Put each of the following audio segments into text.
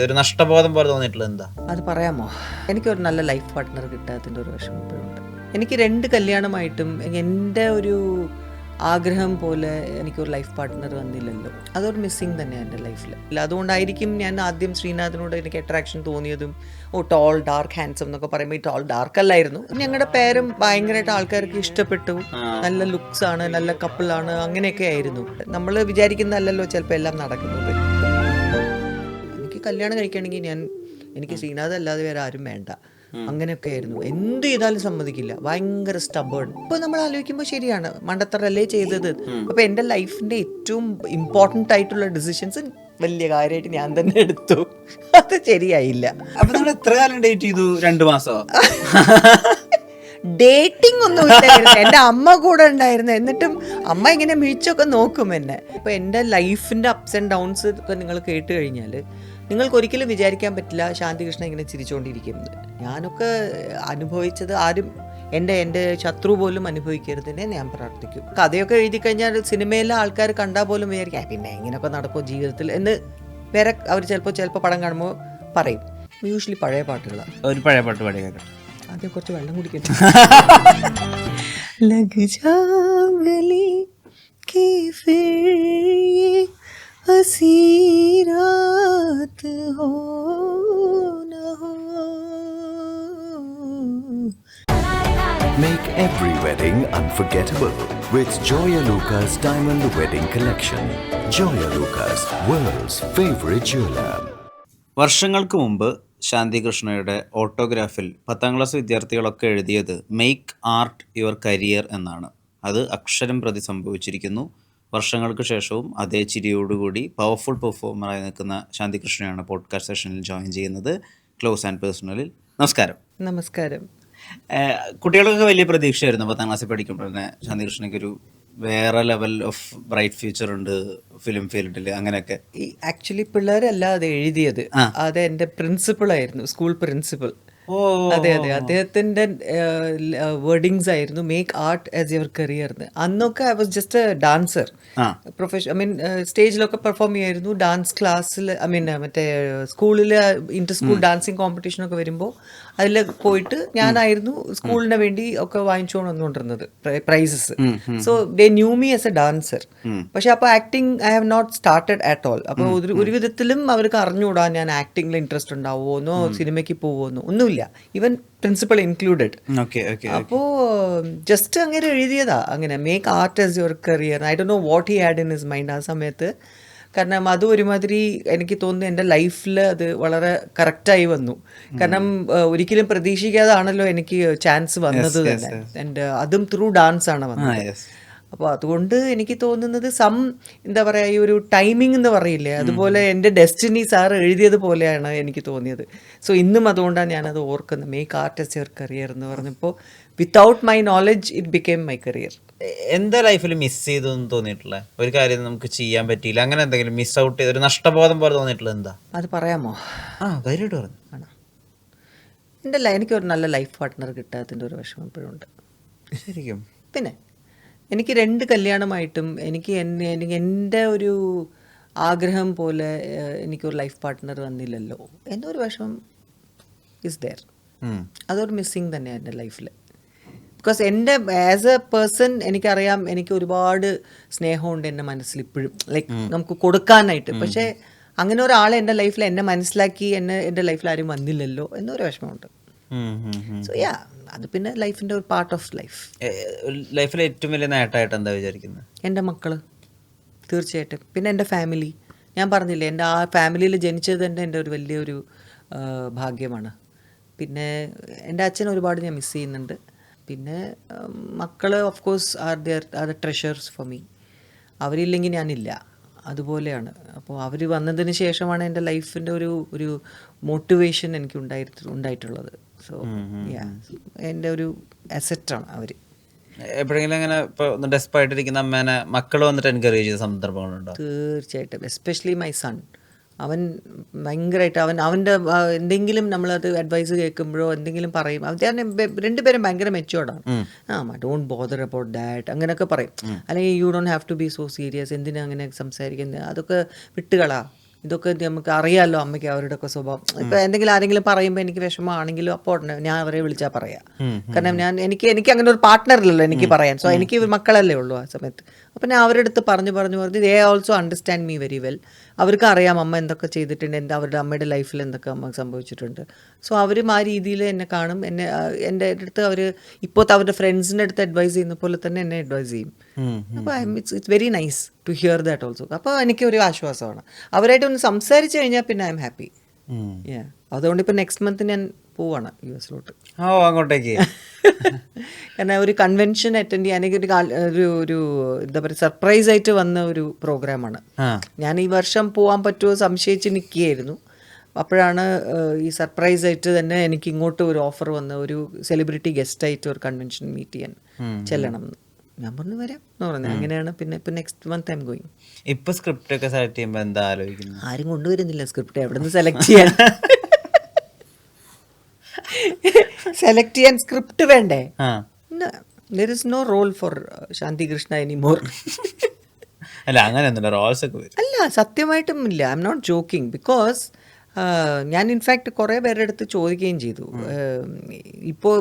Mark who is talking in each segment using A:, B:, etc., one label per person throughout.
A: ഒരു നഷ്ടബോധം പോലെ തോന്നിയിട്ടുള്ളത് എന്താ?
B: അത് പറയാമോ? എനിക്കൊരു നല്ല ലൈഫ് പാർട്ട്ണർ കിട്ടാത്തതിൻ്റെ ഒരു വിഷമം ഇപ്പോഴുണ്ട്. എനിക്ക് 2 കല്യാണമായിട്ടും എൻ്റെ ഒരു ആഗ്രഹം പോലെ എനിക്കൊരു ലൈഫ് പാർട്ട്ണർ വന്നില്ലല്ലോ. അതൊരു മിസ്സിങ് തന്നെയാണ് എൻ്റെ ലൈഫിൽ. അതുകൊണ്ടായിരിക്കും ഞാൻ ആദ്യം ശ്രീനാഥിനോട് എനിക്ക് അട്രാക്ഷൻ തോന്നിയതും. ടോൾ ഡാർക്ക് ഹാൻസം എന്നൊക്കെ പറയുമ്പോൾ ഈ ടോൾ ഡാർക്ക് അല്ലായിരുന്നു. ഞങ്ങളുടെ പേരും ഭയങ്കരമായിട്ട് ആൾക്കാർക്ക് ഇഷ്ടപ്പെട്ടു. നല്ല ലുക്സ് ആണ്, നല്ല കപ്പിളാണ്, അങ്ങനെയൊക്കെ ആയിരുന്നു. നമ്മൾ വിചാരിക്കുന്നതല്ലല്ലോ ചിലപ്പോൾ എല്ലാം നടക്കുന്നത്. എനിക്ക് കല്യാണം കഴിക്കുകയാണെങ്കിൽ എനിക്ക് ശ്രീനാഥ് അല്ലാതെ വേറെ ആരും വേണ്ട, അങ്ങനെയൊക്കെ ആയിരുന്നു. എന്ത് ചെയ്താലും സമ്മതിക്കില്ല, ഭയങ്കര സ്റ്റബേൺ. ഇപ്പൊ നമ്മൾ ആലോചിക്കുമ്പോൾ ശരിയാണ്, മണ്ടത്തറല്ലേ ചെയ്തത്. അപ്പൊ എൻ്റെ ലൈഫിന്റെ ഏറ്റവും ഇമ്പോർട്ടൻ്റ് ആയിട്ടുള്ള ഡിസിഷൻസ് വലിയ കാര്യമായിട്ട് ഞാൻ തന്നെ എടുത്തു. അത് ശരിയായില്ല.
A: അപ്പൊ നിങ്ങൾ എത്ര കാലം ഡേറ്റ് ചെയ്തു? 2 മാസോ?
B: ഡേറ്റിംഗ് ഒന്നും ഇല്ലായിരുന്നു. എൻ്റെ അമ്മ കൂടെ ഉണ്ടായിരുന്നു. എന്നിട്ടും അമ്മ ഇങ്ങനെ മിഴിച്ചൊക്കെ നോക്കും എന്നെ. ഇപ്പൊ എൻ്റെ ലൈഫിന്റെ അപ്സ് ആൻഡ് ഡൗൺസ് ഒക്കെ നിങ്ങൾ കേട്ട് കഴിഞ്ഞാൽ നിങ്ങൾക്ക് ഒരിക്കലും വിചാരിക്കാൻ പറ്റില്ല ശാന്തികൃഷ്ണൻ ഇങ്ങനെ ചിരിച്ചുകൊണ്ടിരിക്കുന്നത്. ഞാനൊക്കെ അനുഭവിച്ചത് ആരും എൻ്റെ ശത്രു പോലും അനുഭവിക്കരുതെന്നേ ഞാൻ പ്രാർത്ഥിക്കും. കഥയൊക്കെ എഴുതി കഴിഞ്ഞാൽ സിനിമയിലെ ആൾക്കാർ കണ്ടാൽ പോലും വിചാരിക്കാം പിന്നെ ഇങ്ങനെയൊക്കെ നടക്കും ജീവിതത്തിൽ എന്ന് വേറെ അവർ ചിലപ്പോൾ പടം കാണുമ്പോൾ പറയും. യൂഷ്വലി പഴയ പാട്ടുകളാണ്.
A: ഒരു പഴയ പാട്ട് പാടി കേട്ടോ.
B: ആദ്യം കുറച്ച് വെള്ളം കുടിക്കട്ടെ. ലഗ് ജാ ഗലി കി ഫിർ യെ ഹസീ രാത് ഹോ ന ഹോ.
C: Make every wedding unforgettable with Joya Lucas Diamond Wedding Collection. Joya Lucas, world's favorite jeweler.
A: വർഷങ്ങൾക്ക് മുമ്പ് ശാന്തികൃഷ്ണയുടെ ഓട്ടോഗ്രാഫിൽ 10ാം ക്ലാസ് വിദ്യാർത്ഥികളൊക്കെ എഴുതിയത് മേക്ക് ആർട്ട് യുവർ കരിയർ എന്നാണ്. അത് അക്ഷരം പ്രതി സംഭവിച്ചിരിക്കുന്നു. വർഷങ്ങൾക്ക് ശേഷവും അതേ ചിരിയോടുകൂടി പവർഫുൾ പെർഫോമറായി നിൽക്കുന്ന ശാന്തികൃഷ്ണയാണ് പോഡ്കാസ്റ്റ് സെഷനിൽ ജോയിൻ ചെയ്യുന്നത്, ക്ലോസ് ആൻഡ് പേഴ്സണലിൽ. നമസ്കാരം.
B: നമസ്കാരം.
A: കുട്ടികൾക്കൊക്കെ വലിയ പ്രതീക്ഷയായിരുന്നു 10ാം ക്ലാസ്സിൽ പഠിക്കുമ്പോൾ തന്നെ ശാന്തികൃഷ്ണയ്ക്ക് ഒരു വേറെ ലെവൽ ഓഫ് ബ്രൈറ്റ് ഫ്യൂച്ചർ ഉണ്ട് ഫിലിം ഫീൽഡിൽ, അങ്ങനെയൊക്കെ.
B: ഈ ആക്ച്വലി പിള്ളേരല്ല അത് എഴുതിയത്, അത് എൻ്റെ പ്രിൻസിപ്പളായിരുന്നു, സ്കൂൾ പ്രിൻസിപ്പൽ. അതെ, അദ്ദേഹത്തിന്റെ വേർഡിങ്സ് ആയിരുന്നു make art as your career എന്ന്. അന്നൊക്കെ I was just a dancer, സ്റ്റേജിലൊക്കെ പെർഫോം ചെയ്യായിരുന്നു. ഡാൻസ് ക്ലാസ്സിൽ മറ്റേ സ്കൂളിൽ ഇന്റർ സ്കൂൾ ഡാൻസിങ് കോമ്പറ്റീഷനൊക്കെ വരുമ്പോൾ അതിൽ പോയിട്ട് ഞാനായിരുന്നു സ്കൂളിന് വേണ്ടി ഒക്കെ വാങ്ങിച്ചുകൊണ്ട് വന്നുകൊണ്ടിരുന്നത് prizes. So they knew me as a dancer. പക്ഷെ അപ്പോൾ acting I have not started at all. അപ്പോൾ ഒരു വിധത്തിലും അവർക്ക് അറിഞ്ഞുകൂടാ ഞാൻ ആക്ടിങ്ങിൽ ഇൻട്രസ്റ്റ് ഉണ്ടാവുമോന്നോ സിനിമയ്ക്ക് പോവുമെന്നോ ഒന്നുമില്ല, ഈവൻ പ്രിൻസിപ്പൾ ഇൻക്ലൂഡഡ്. അപ്പോൾ ജസ്റ്റ് അങ്ങനെ എഴുതിയതാ, അങ്ങനെ make art as your career. I don't no what he had in his mind ആ സമയത്ത്. കാരണം അത് ഒരുമാതിരി എനിക്ക് തോന്നുന്നു എൻ്റെ ലൈഫിൽ അത് വളരെ കറക്റ്റായി വന്നു. കാരണം ഒരിക്കലും പ്രതീക്ഷിക്കാതാണല്ലോ എനിക്ക് ചാൻസ് വന്നത് തന്നെ. ആൻഡ് അതും ത്രൂ ഡാൻസ് ആണ് വന്നത്. അപ്പോൾ അതുകൊണ്ട് എനിക്ക് തോന്നുന്നത് എന്താ പറയുക, ഈ ഒരു ടൈമിംഗ് എന്ന് പറയില്ലേ, അതുപോലെ എൻ്റെ ഡെസ്റ്റിനി സാർ എഴുതിയത് പോലെയാണ് എനിക്ക് തോന്നിയത്. സോ ഇന്നും അതുകൊണ്ടാണ് ഞാനത് ഓർക്കുന്നത്, make art as your career എന്ന് പറഞ്ഞപ്പോൾ without my knowledge it became my career.
A: എന്താ ലൈഫിൽ മിസ് ചെയ്തു തോന്നിയിട്ടുള്ള ഒരു കാര്യം നമുക്ക് ചെയ്യാൻ പറ്റിയില്ല, അങ്ങനെ എന്തെങ്കിലും മിസ് ഔട്ട് ചെയ്ത് ഒരു നഷ്ടബോധം പോലെ തോന്നിയിട്ടുള്ളത് എന്താ?
B: അത് പറയാമോ?
A: ധൈര്യമായിട്ട് പറഞ്ഞു.
B: ആണോ? എനിക്കൊരു നല്ല ലൈഫ് പാർട്ട്ണർ കിട്ടാത്തതിൻ്റെ ഒരു വിഷമം ഇപ്പോഴുണ്ട്.
A: ശരിക്കും?
B: പിന്നെ എനിക്ക് 2 കല്യാണമായിട്ടും എനിക്ക് എൻ്റെ ഒരു ആഗ്രഹം പോലെ എനിക്കൊരു ലൈഫ് പാർട്ട്ണർ വന്നില്ലല്ലോ എന്നൊരു വിഷമം ഇസ് ദെയർ. അതൊരു മിസ്സിങ് തന്നെയാണ് എൻ്റെ ലൈഫിൽ. ബിക്കോസ് എൻ്റെ ആസ് എ പേഴ്സൺ എനിക്കറിയാം, എനിക്ക് ഒരുപാട് സ്നേഹമുണ്ട് എൻ്റെ മനസ്സിൽ ഇപ്പോഴും, ലൈക്ക് നമുക്ക് കൊടുക്കാനായിട്ട്. പക്ഷേ അങ്ങനെ ഒരാളെ എൻ്റെ ലൈഫിൽ എന്നെ മനസ്സിലാക്കി എൻ്റെ ലൈഫിൽ ആരും വന്നില്ലല്ലോ എന്നൊരു വിഷമമുണ്ട്. സോ യാ, അത് പിന്നെ ലൈഫിൻ്റെ ഒരു പാർട്ട് ഓഫ് ലൈഫ്.
A: ലൈഫിലെ ഏറ്റവും വലിയ നേട്ടമായിട്ട് എന്താ വിചാരിക്കുന്നത്?
B: എൻ്റെ മക്കൾ തീർച്ചയായിട്ടും. പിന്നെ എൻ്റെ ഫാമിലി. ഞാൻ പറഞ്ഞില്ലേ, എൻ്റെ ആ ഫാമിലിയിൽ ജനിച്ചത് തന്നെ എൻ്റെ ഒരു വലിയൊരു ഭാഗ്യമാണ്. പിന്നെ എൻ്റെ അച്ഛനെ ഒരുപാട് ഞാൻ മിസ് ചെയ്യുന്നുണ്ട്. പിന്നെ മക്കൾ of course are the treasures for me. അവരില്ലെങ്കിൽ ഞാനില്ല, അതുപോലെയാണ്. അപ്പോൾ അവർ വന്നതിന് ശേഷമാണ് എൻ്റെ ലൈഫിൻ്റെ ഒരു മോട്ടിവേഷൻ എനിക്ക് ഉണ്ടായിട്ടുള്ളത്. സോ എൻ്റെ ഒരു അസറ്റാണ് അവർ.
A: എപ്പോഴെങ്കിലും അങ്ങനെ ഇപ്പോൾ ഡെസ്പായിട്ടിരിക്കുന്ന അമ്മേനെ മക്കൾ വന്നിട്ട് എൻകറേജ് ചെയ്ത സന്ദർഭങ്ങളുണ്ടോ?
B: തീർച്ചയായിട്ടും. Especially my son. അവൻ ഭയങ്കരമായിട്ട് അവൻ്റെ എന്തെങ്കിലും നമ്മളത് അഡ്വൈസ് കേൾക്കുമ്പോഴോ എന്തെങ്കിലും പറയും. രണ്ടുപേരും ഭയങ്കര മെച്ചുവേർഡാണ്. ഡോണ്ട് ബോദർ അബൌട്ട് ദാറ്റ് അങ്ങനെയൊക്കെ പറയും. അല്ലെങ്കിൽ you don't have to be so serious, എന്തിനാ അങ്ങനെ സംസാരിക്കുന്നത്, അതൊക്കെ വിട്ടുകളാ, ഇതൊക്കെ നമുക്ക് അറിയാമല്ലോ അമ്മയ്ക്ക് അവരുടെ ഒക്കെ സ്വഭാവം. ഇപ്പം എന്തെങ്കിലും ആരെങ്കിലും പറയുമ്പോൾ എനിക്ക് വിഷമമാണെങ്കിലും അപ്പോൾ ഉടനെ ഞാൻ അവരെ വിളിച്ചാൽ പറയാം. കാരണം എനിക്ക് അങ്ങനെ ഒരു പാർട്ട്ണർ ഇല്ലല്ലോ എനിക്ക് പറയാൻ. സോ എനിക്ക് മക്കളല്ലേ ഉള്ളൂ ആ സമയത്ത്. അപ്പം ഞാൻ അവരുടെ അടുത്ത് പറഞ്ഞു they also understand me very well. അവർക്ക് അറിയാം അമ്മ എന്തൊക്കെ ചെയ്തിട്ടുണ്ട്, അവരുടെ അമ്മയുടെ ലൈഫിൽ എന്തൊക്കെ അമ്മ സംഭവിച്ചിട്ടുണ്ട്. സോ അവരും ആ രീതിയിൽ എന്നെ കാണും. എൻ്റെ അടുത്ത് അവർ ഇപ്പോഴത്തെ അവരുടെ ഫ്രണ്ട്സിൻ്റെ അടുത്ത് അഡ്വൈസ് ചെയ്യുന്ന പോലെ തന്നെ എന്നെ അഡ്വൈസ് ചെയ്യും. അപ്പോൾ it's very nice to hear that also. അപ്പോൾ എനിക്കൊരു ആശ്വാസമാണ്. അവരായിട്ടൊന്ന് സംസാരിച്ച് കഴിഞ്ഞാൽ പിന്നെ ഐ എം ഹാപ്പി. അതുകൊണ്ട് ഇപ്പം നെക്സ്റ്റ് മന്ത് ഞാൻ പോവാണ് US-ലോട്ട്.
A: അങ്ങോട്ടേക്ക്.
B: കാരണം ഒരു കൺവെൻഷൻ അറ്റൻഡ് ചെയ്യാൻ ഒരു എന്താ പറയുക സർപ്രൈസ് ആയിട്ട് വന്ന ഒരു പ്രോഗ്രാമാണ്. ഞാൻ ഈ വർഷം പോകാൻ പറ്റുമോ സംശയിച്ച് നിൽക്കുകയായിരുന്നു. അപ്പോഴാണ് ഈ സർപ്രൈസ് ആയിട്ട് തന്നെ എനിക്ക് ഇങ്ങോട്ട് ഒരു ഓഫർ വന്ന ഒരു സെലിബ്രിറ്റി ഗസ്റ്റായിട്ട് ഒരു കൺവെൻഷൻ മീറ്റ് ചെയ്യാൻ ചെല്ലണം എന്ന്. ഞാൻ പറഞ്ഞു വരാം എന്ന് പറഞ്ഞു. അങ്ങനെയാണ് പിന്നെ ഇപ്പം next month I am going.
A: ഇപ്പൊ സ്ക്രിപ്റ്റ് ഒക്കെ സെലക്ട് ചെയ്യുമ്പോൾ എന്താ ആലോചിക്കുന്നത്?
B: ആരും കൊണ്ടുവരുന്നില്ല സ്ക്രിപ്റ്റ്. എവിടെ നിന്ന് സെലക്ട് ചെയ്യാൻ? സെലക്ട് ചെയ്യാൻ സ്ക്രിപ്റ്റ് വേണ്ടേ? there is no role for Shanti Krishna anymore.
A: അല്ല അങ്ങനെയൊന്നുമില്ല, റോൾസ് ഒക്കെ വരും.
B: അല്ല സത്യമായിട്ടും ഇല്ല. I M not joking. Because ഞാൻ ഇൻഫാക്ട് കുറേ പേരുടെ അടുത്ത് ചോദിക്കുകയും ചെയ്തു. ഇപ്പോൾ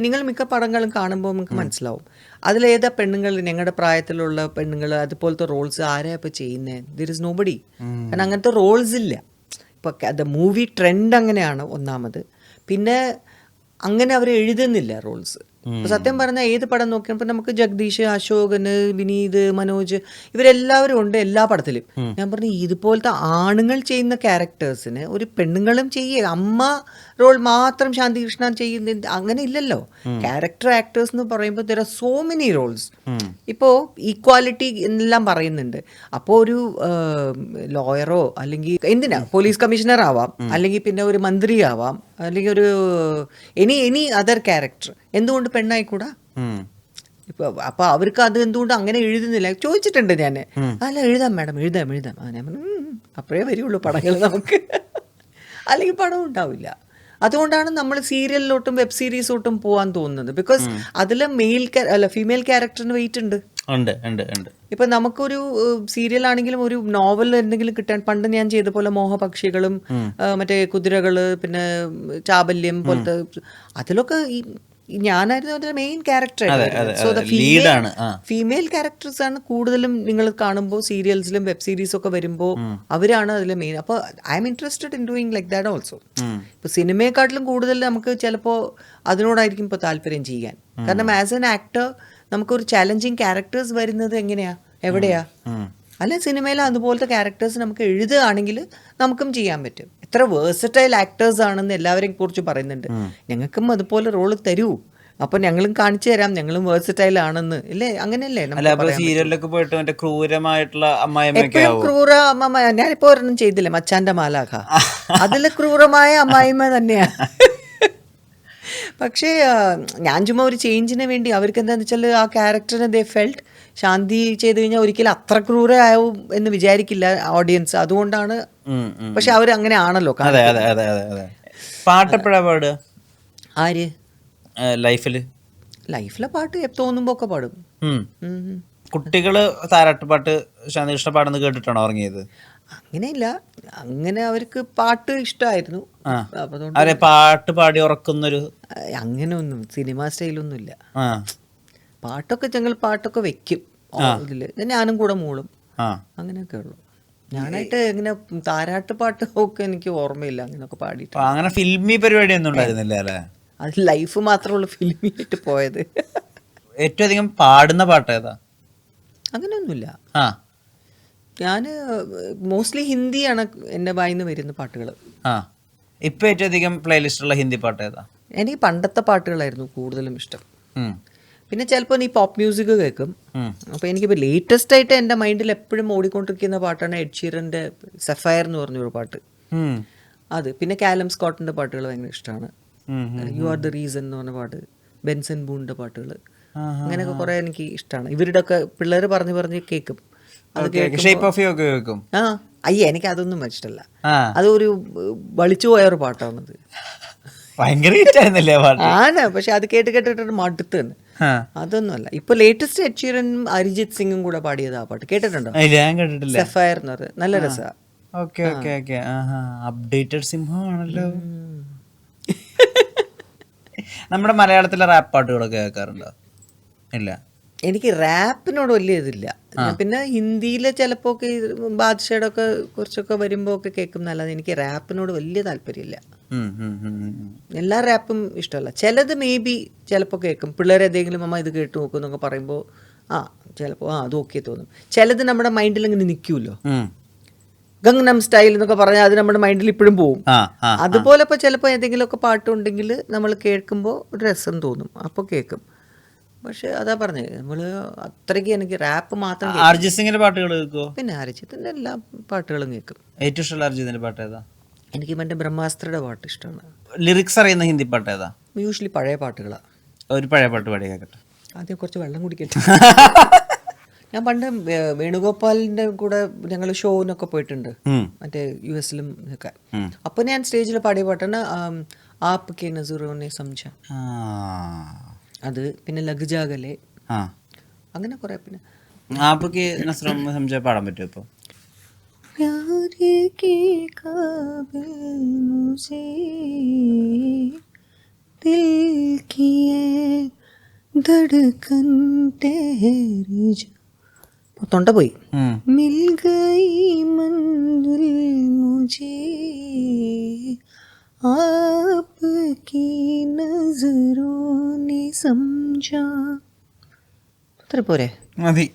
B: നിങ്ങൾ മിക്ക പടങ്ങളും കാണുമ്പോൾ നമുക്ക് മനസ്സിലാവും അതിലേതാ പെണ്ണുങ്ങൾ, ഞങ്ങളുടെ പ്രായത്തിലുള്ള പെണ്ണുങ്ങൾ അതുപോലത്തെ റോൾസ് ആരാ ഇപ്പോൾ ചെയ്യുന്നത്? Their is nobody. കാരണം അങ്ങനത്തെ റോൾസ് ഇല്ല. ഇപ്പോൾ ദ മൂവി ട്രെൻഡ് അങ്ങനെയാണ് ഒന്നാമത്. പിന്നെ അങ്ങനെ അവർ എഴുതുന്നില്ല റോൾസ്. അപ്പോൾ സത്യം പറഞ്ഞാൽ ഏത് പടം നോക്കിയപ്പോൾ നമുക്ക് ജഗദീഷ്, അശോകന്, വിനീത്, മനോജ് ഇവരെല്ലാവരും ഉണ്ട് എല്ലാ പടത്തിലും. ഞാൻ പറഞ്ഞു ഇതുപോലത്തെ ആണുങ്ങൾ ചെയ്യുന്ന ക്യാരക്ടേഴ്സിന് ഒരു പെണ്ണുങ്ങളും ചെയ്യുക. അമ്മ റോൾ മാത്രം ശാന്തി കൃഷ്ണൻ ചെയ്യുന്ന അങ്ങനെ ഇല്ലല്ലോ. ക്യാരക്ടർ ആക്ടേഴ്സ് എന്ന് പറയുമ്പോൾ there are so many roles. ഇപ്പോൾ ഈക്വാലിറ്റി എന്നെല്ലാം പറയുന്നുണ്ട്. അപ്പോൾ ഒരു ലോയറോ അല്ലെങ്കിൽ എന്തിനാ പോലീസ് കമ്മീഷണർ ആവാം, അല്ലെങ്കിൽ പിന്നെ ഒരു മന്ത്രി ആവാം, അല്ലെങ്കിൽ ഒരു എനി അതർ ക്യാരക്ടർ. എന്തുകൊണ്ട് പെണ്ണായിക്കൂടാ? ഇപ്പൊ അപ്പൊ അവർക്ക് അത് എന്തുകൊണ്ട് അങ്ങനെ എഴുതുന്നില്ല ചോദിച്ചിട്ടുണ്ട് ഞാൻ. അല്ല എഴുതാം മാഡം, എഴുതാം. ഞാൻ അപ്പോഴേ വരുള്ളൂ പടങ്ങൾ നമുക്ക്, അല്ലെങ്കിൽ പടം ഉണ്ടാവില്ല. അതുകൊണ്ടാണ് നമ്മൾ സീരിയലിലോട്ടും വെബ് സീരീസോട്ടും പോകാൻ തോന്നുന്നത്. ബിക്കോസ് അതിൽ ഫീമെയിൽ ക്യാരക്ടറിന് വെയിറ്റ് ഉണ്ട്. ഇപ്പൊ നമുക്കൊരു സീരിയൽ ആണെങ്കിലും ഒരു നോവൽ എന്തെങ്കിലും കിട്ടാൻ, പണ്ട് ഞാൻ ചെയ്ത പോലെ മോഹപക്ഷികളും മറ്റേ കുതിരകള് പിന്നെ ചാബല്യം പോലത്തെ അതിലൊക്കെ ഞാനായിരുന്നു അതിന്റെ main character. So the female characters ആണ് കൂടുതലും നിങ്ങൾ കാണുമ്പോൾ സീരിയൽസിലും വെബ് സീരീസ് ഒക്കെ വരുമ്പോൾ അവരാണ് അതിലെ മെയിൻ. അപ്പോൾ I M interested in doing like that also. ഇപ്പൊ സിനിമയെക്കാട്ടിലും കൂടുതൽ നമുക്ക് ചിലപ്പോൾ അതിനോടായിരിക്കും ഇപ്പോൾ താല്പര്യം ചെയ്യാൻ. കാരണം ആസ് എൻ ആക്ടർ നമുക്കൊരു ചാലഞ്ചിങ് ക്യാരക്ടേഴ്സ് വരുന്നത് എവിടെയാ? അല്ല സിനിമയിൽ അതുപോലത്തെ ക്യാരക്ടേഴ്സ് നമുക്ക് എഴുതുകയാണെങ്കിൽ നമുക്കും ചെയ്യാൻ പറ്റും. എത്ര വേഴ്സറ്റൈൽ ആക്ടേഴ്സ് ആണെന്ന് എല്ലാവരെയും കുറിച്ച് പറയുന്നുണ്ട്. ഞങ്ങൾക്കും അതുപോലെ റോള് തരൂ, അപ്പൊ ഞങ്ങളും കാണിച്ചു തരാം ഞങ്ങളും വേഴ്സറ്റൈൽ ആണെന്ന്. ഇല്ലേ അങ്ങനെയല്ലേ?
A: സീരിയലിലൊക്കെ പോയിട്ട് മറ്റേ ക്രൂരമായിട്ടുള്ള
B: എപ്പോഴും ക്രൂര അമ്മ. ഞാനിപ്പോ ഒരെണ്ണം ചെയ്തില്ലേ മച്ചാന്റെ മാലാഖ, അതില് ക്രൂരമായ അമ്മായിമ്മ തന്നെയാ. പക്ഷേ ഞാൻ ചുമ്മാ ഒരു ചേഞ്ചിന് വേണ്ടി അവർക്ക് എന്താന്ന് വെച്ചാൽ ആ ക്യാരക്ടറിനെ ദേ ഫെൽറ്റ് ശാന്തി ചെയ്ത് കഴിഞ്ഞാൽ ഒരിക്കലും അത്ര ക്രൂരയാവും എന്ന് വിചാരിക്കില്ല ഓഡിയൻസ്. അതുകൊണ്ടാണ്. പക്ഷെ അവർ അങ്ങനെ ആണല്ലോ.
A: പാട്ടെപ്പോഴാ പാടുക?
B: ആര്
A: ലൈഫിലെ
B: പാട്ട് തോന്നുമ്പോ ഒക്കെ പാടും.
A: കുട്ടികള് താരാട്ടുപാട്ട് ശാന്തി കൃഷ്ണ പാടുന്നത് കേട്ടിട്ടാണോ ഉറങ്ങിയത്?
B: അങ്ങനെയില്ല, അങ്ങനെ അവർക്ക് പാട്ട് ഇഷ്ടമായിരുന്നു.
A: പാട്ട് പാടി ഉറക്കുന്നൊരു
B: അങ്ങനെ ഒന്നും സിനിമ സ്റ്റൈലൊന്നുമില്ല. പാട്ടൊക്കെ വെക്കും ഇതില്, ഞാനും കൂടെ മൂളും, അങ്ങനെയൊക്കെ ഉള്ളു. ഞാനായിട്ട് ഇങ്ങനെ താരാട്ട് പാട്ട് ഒക്കെ എനിക്ക് ഓർമ്മയില്ല അങ്ങനെയൊക്കെ പാടിയിട്ട്.
A: അങ്ങനെ ഫിൽമി പരിപാടി ഒന്നും ഉണ്ടായിരുന്നില്ല അല്ലേ?
B: അത് ലൈഫ് മാത്രമുള്ള ഫിലിമിട്ട് പോയത്.
A: ഏറ്റവും അധികം പാടുന്ന പാട്ട് ഏതാ?
B: അങ്ങനെയൊന്നുമില്ല. ഞാൻ മോസ്റ്റ്ലി ഹിന്ദിയാണ് എൻ്റെ വായിന്ന് വരുന്ന പാട്ടുകൾ.
A: ഇപ്പൊ ഏറ്റവും അധികം പ്ലേലിസ്റ്റുള്ള ഹിന്ദി പാട്ട് ഏതാ?
B: എനിക്ക് പണ്ടത്തെ പാട്ടുകളായിരുന്നു കൂടുതലും ഇഷ്ടം. പിന്നെ ചിലപ്പോൾ ഈ പോപ്പ് മ്യൂസിക് കേൾക്കും. അപ്പോൾ എനിക്കിപ്പോൾ ലേറ്റസ്റ്റ് ആയിട്ട് എൻ്റെ മൈൻഡിൽ എപ്പോഴും ഓടിക്കൊണ്ടിരിക്കുന്ന പാട്ടാണ് എഡ് ഷീറൻ്റെ സഫയർ എന്ന് പറഞ്ഞൊരു പാട്ട്. അത് പിന്നെ കാലം സ്കോട്ടിൻ്റെ പാട്ടുകൾ ഭയങ്കര ഇഷ്ടമാണ്. യു ആർ ദ റീസൺ എന്ന് പറഞ്ഞ പാട്ട്, ബെൻസൺ ബൂണിൻ്റെ പാട്ടുകൾ, അങ്ങനെയൊക്കെ കുറേ എനിക്ക് ഇഷ്ടമാണ്. ഇവരുടെ ഒക്കെ പിള്ളേർ പറഞ്ഞ് കേൾക്കും. അയ്യേ എനിക്ക് അതൊന്നും ഇഷ്ടമല്ല. അതൊരു വലിച്ചു പോയ ഒരു പാട്ടാണത്. ആണ്, പക്ഷെ അത് കേട്ടിട്ട് മടുത്ത് തന്നെ. അതൊന്നും അല്ല. ഇപ്പൊ ലേറ്റസ്റ്റ് എഡ് ഷീറനും അരിജിത് സിംഗും കൂടെ പാടിയത് ആ പാട്ട് കേട്ടിട്ടുണ്ടോ?
A: കേട്ടിട്ടില്ല.
B: സഫയർ എന്ന് പറഞ്ഞത് നല്ല രസമാണ്.
A: Okay okay okay. അപ്ഡേറ്റഡ് സിംഹമാണല്ലോ. നമ്മുടെ മലയാളത്തിലെ റാപ്പ് പാട്ടുകളൊക്കെ കേൾക്കാറുണ്ടോ? ഇല്ല.
B: എനിക്ക് റാപ്പിനോട് വലിയ ഇതില്ല. പിന്നെ ഹിന്ദിയിലെ ചിലപ്പോൾ ഒക്കെ ബാദ്ഷയുടെ ഒക്കെ കുറച്ചൊക്കെ വരുമ്പോൾ ഒക്കെ കേൾക്കും എന്നല്ലാതെ എനിക്ക് റാപ്പിനോട് വലിയ താല്പര്യമില്ല. എല്ലാ റാപ്പും ഇഷ്ടമല്ല. ചിലത് മേ ബി ചിലപ്പോൾ കേൾക്കും. പിള്ളേർ ഏതെങ്കിലും അമ്മ ഇത് കേട്ട് നോക്കും എന്നൊക്കെ പറയുമ്പോൾ ചിലപ്പോൾ അത് ഓക്കെ തോന്നും. ചിലത് നമ്മുടെ മൈൻഡിൽ ഇങ്ങനെ നിൽക്കുമല്ലോ, ഗംഗ്നം സ്റ്റൈൽ എന്നൊക്കെ പറഞ്ഞാൽ അത് നമ്മുടെ മൈൻഡിൽ ഇപ്പോഴും പോവും. അതുപോലെ ഇപ്പോൾ ചിലപ്പോൾ ഏതെങ്കിലുമൊക്കെ പാട്ടുണ്ടെങ്കിൽ നമ്മൾ കേൾക്കുമ്പോൾ ഒരു രസം തോന്നും, അപ്പോൾ കേൾക്കും. പക്ഷെ അതാ പറഞ്ഞത്, നമ്മൾ അത്രയ്ക്ക് എനിക്ക് റാപ്പ് മാത്രം
A: അരിജിത് സിംഗിന്റെ പാട്ടുകൾ കേൾക്കുമോ?
B: പിന്നെ അരിജിത്തിന്റെ എല്ലാ പാട്ടുകളും കേൾക്കും.
A: ഏറ്റവും ഇഷ്ടമുള്ള അരിജിത്തിന്റെ പാട്ട് ഏതാ?
B: എനിക്ക് മറ്റേ ബ്രഹ്മാസ്ത്രയുടെ പാട്ട് ഇഷ്ടമാണ്.
A: ലിറിക്സ് അറിയുന്ന ഹിന്ദി പാട്ട് ഏതാ?
B: യൂഷ്വലി പഴയ പാട്ടുകളാണ്.
A: ഒരു പഴയ പാട്ട് പാടി കേൾക്കട്ടെ.
B: ആദ്യം കുറച്ച് വെള്ളം കുടിക്കട്ടെ. ഞാൻ പണ്ട് വേണുഗോപാലിന്റെ കൂടെ ഞങ്ങൾ ഷോനൊക്കെ പോയിട്ടുണ്ട്, മറ്റേ US ഒക്കെ. അപ്പോൾ ഞാൻ സ്റ്റേജിൽ പാടിയ പാട്ടാണ് ആപ് കെ നസറോനെ സംജ. അത് പിന്നെ ലഗ്ജാഗലെ, അങ്ങനെ കുറെ. പിന്നെ
A: ആപ്ക്ക് നസ്രം സംജ പാടാൻ പറ്റുമോ ഇപ്പോൾ?
B: प्यार के काबिल मुझे दिल की धड़कन ठहरी जा. തൊണ്ട പോയി. मिल गई मंजिल मुझे आपकी नजरों ने समझा. അത്ര പോരെ?
A: മതി.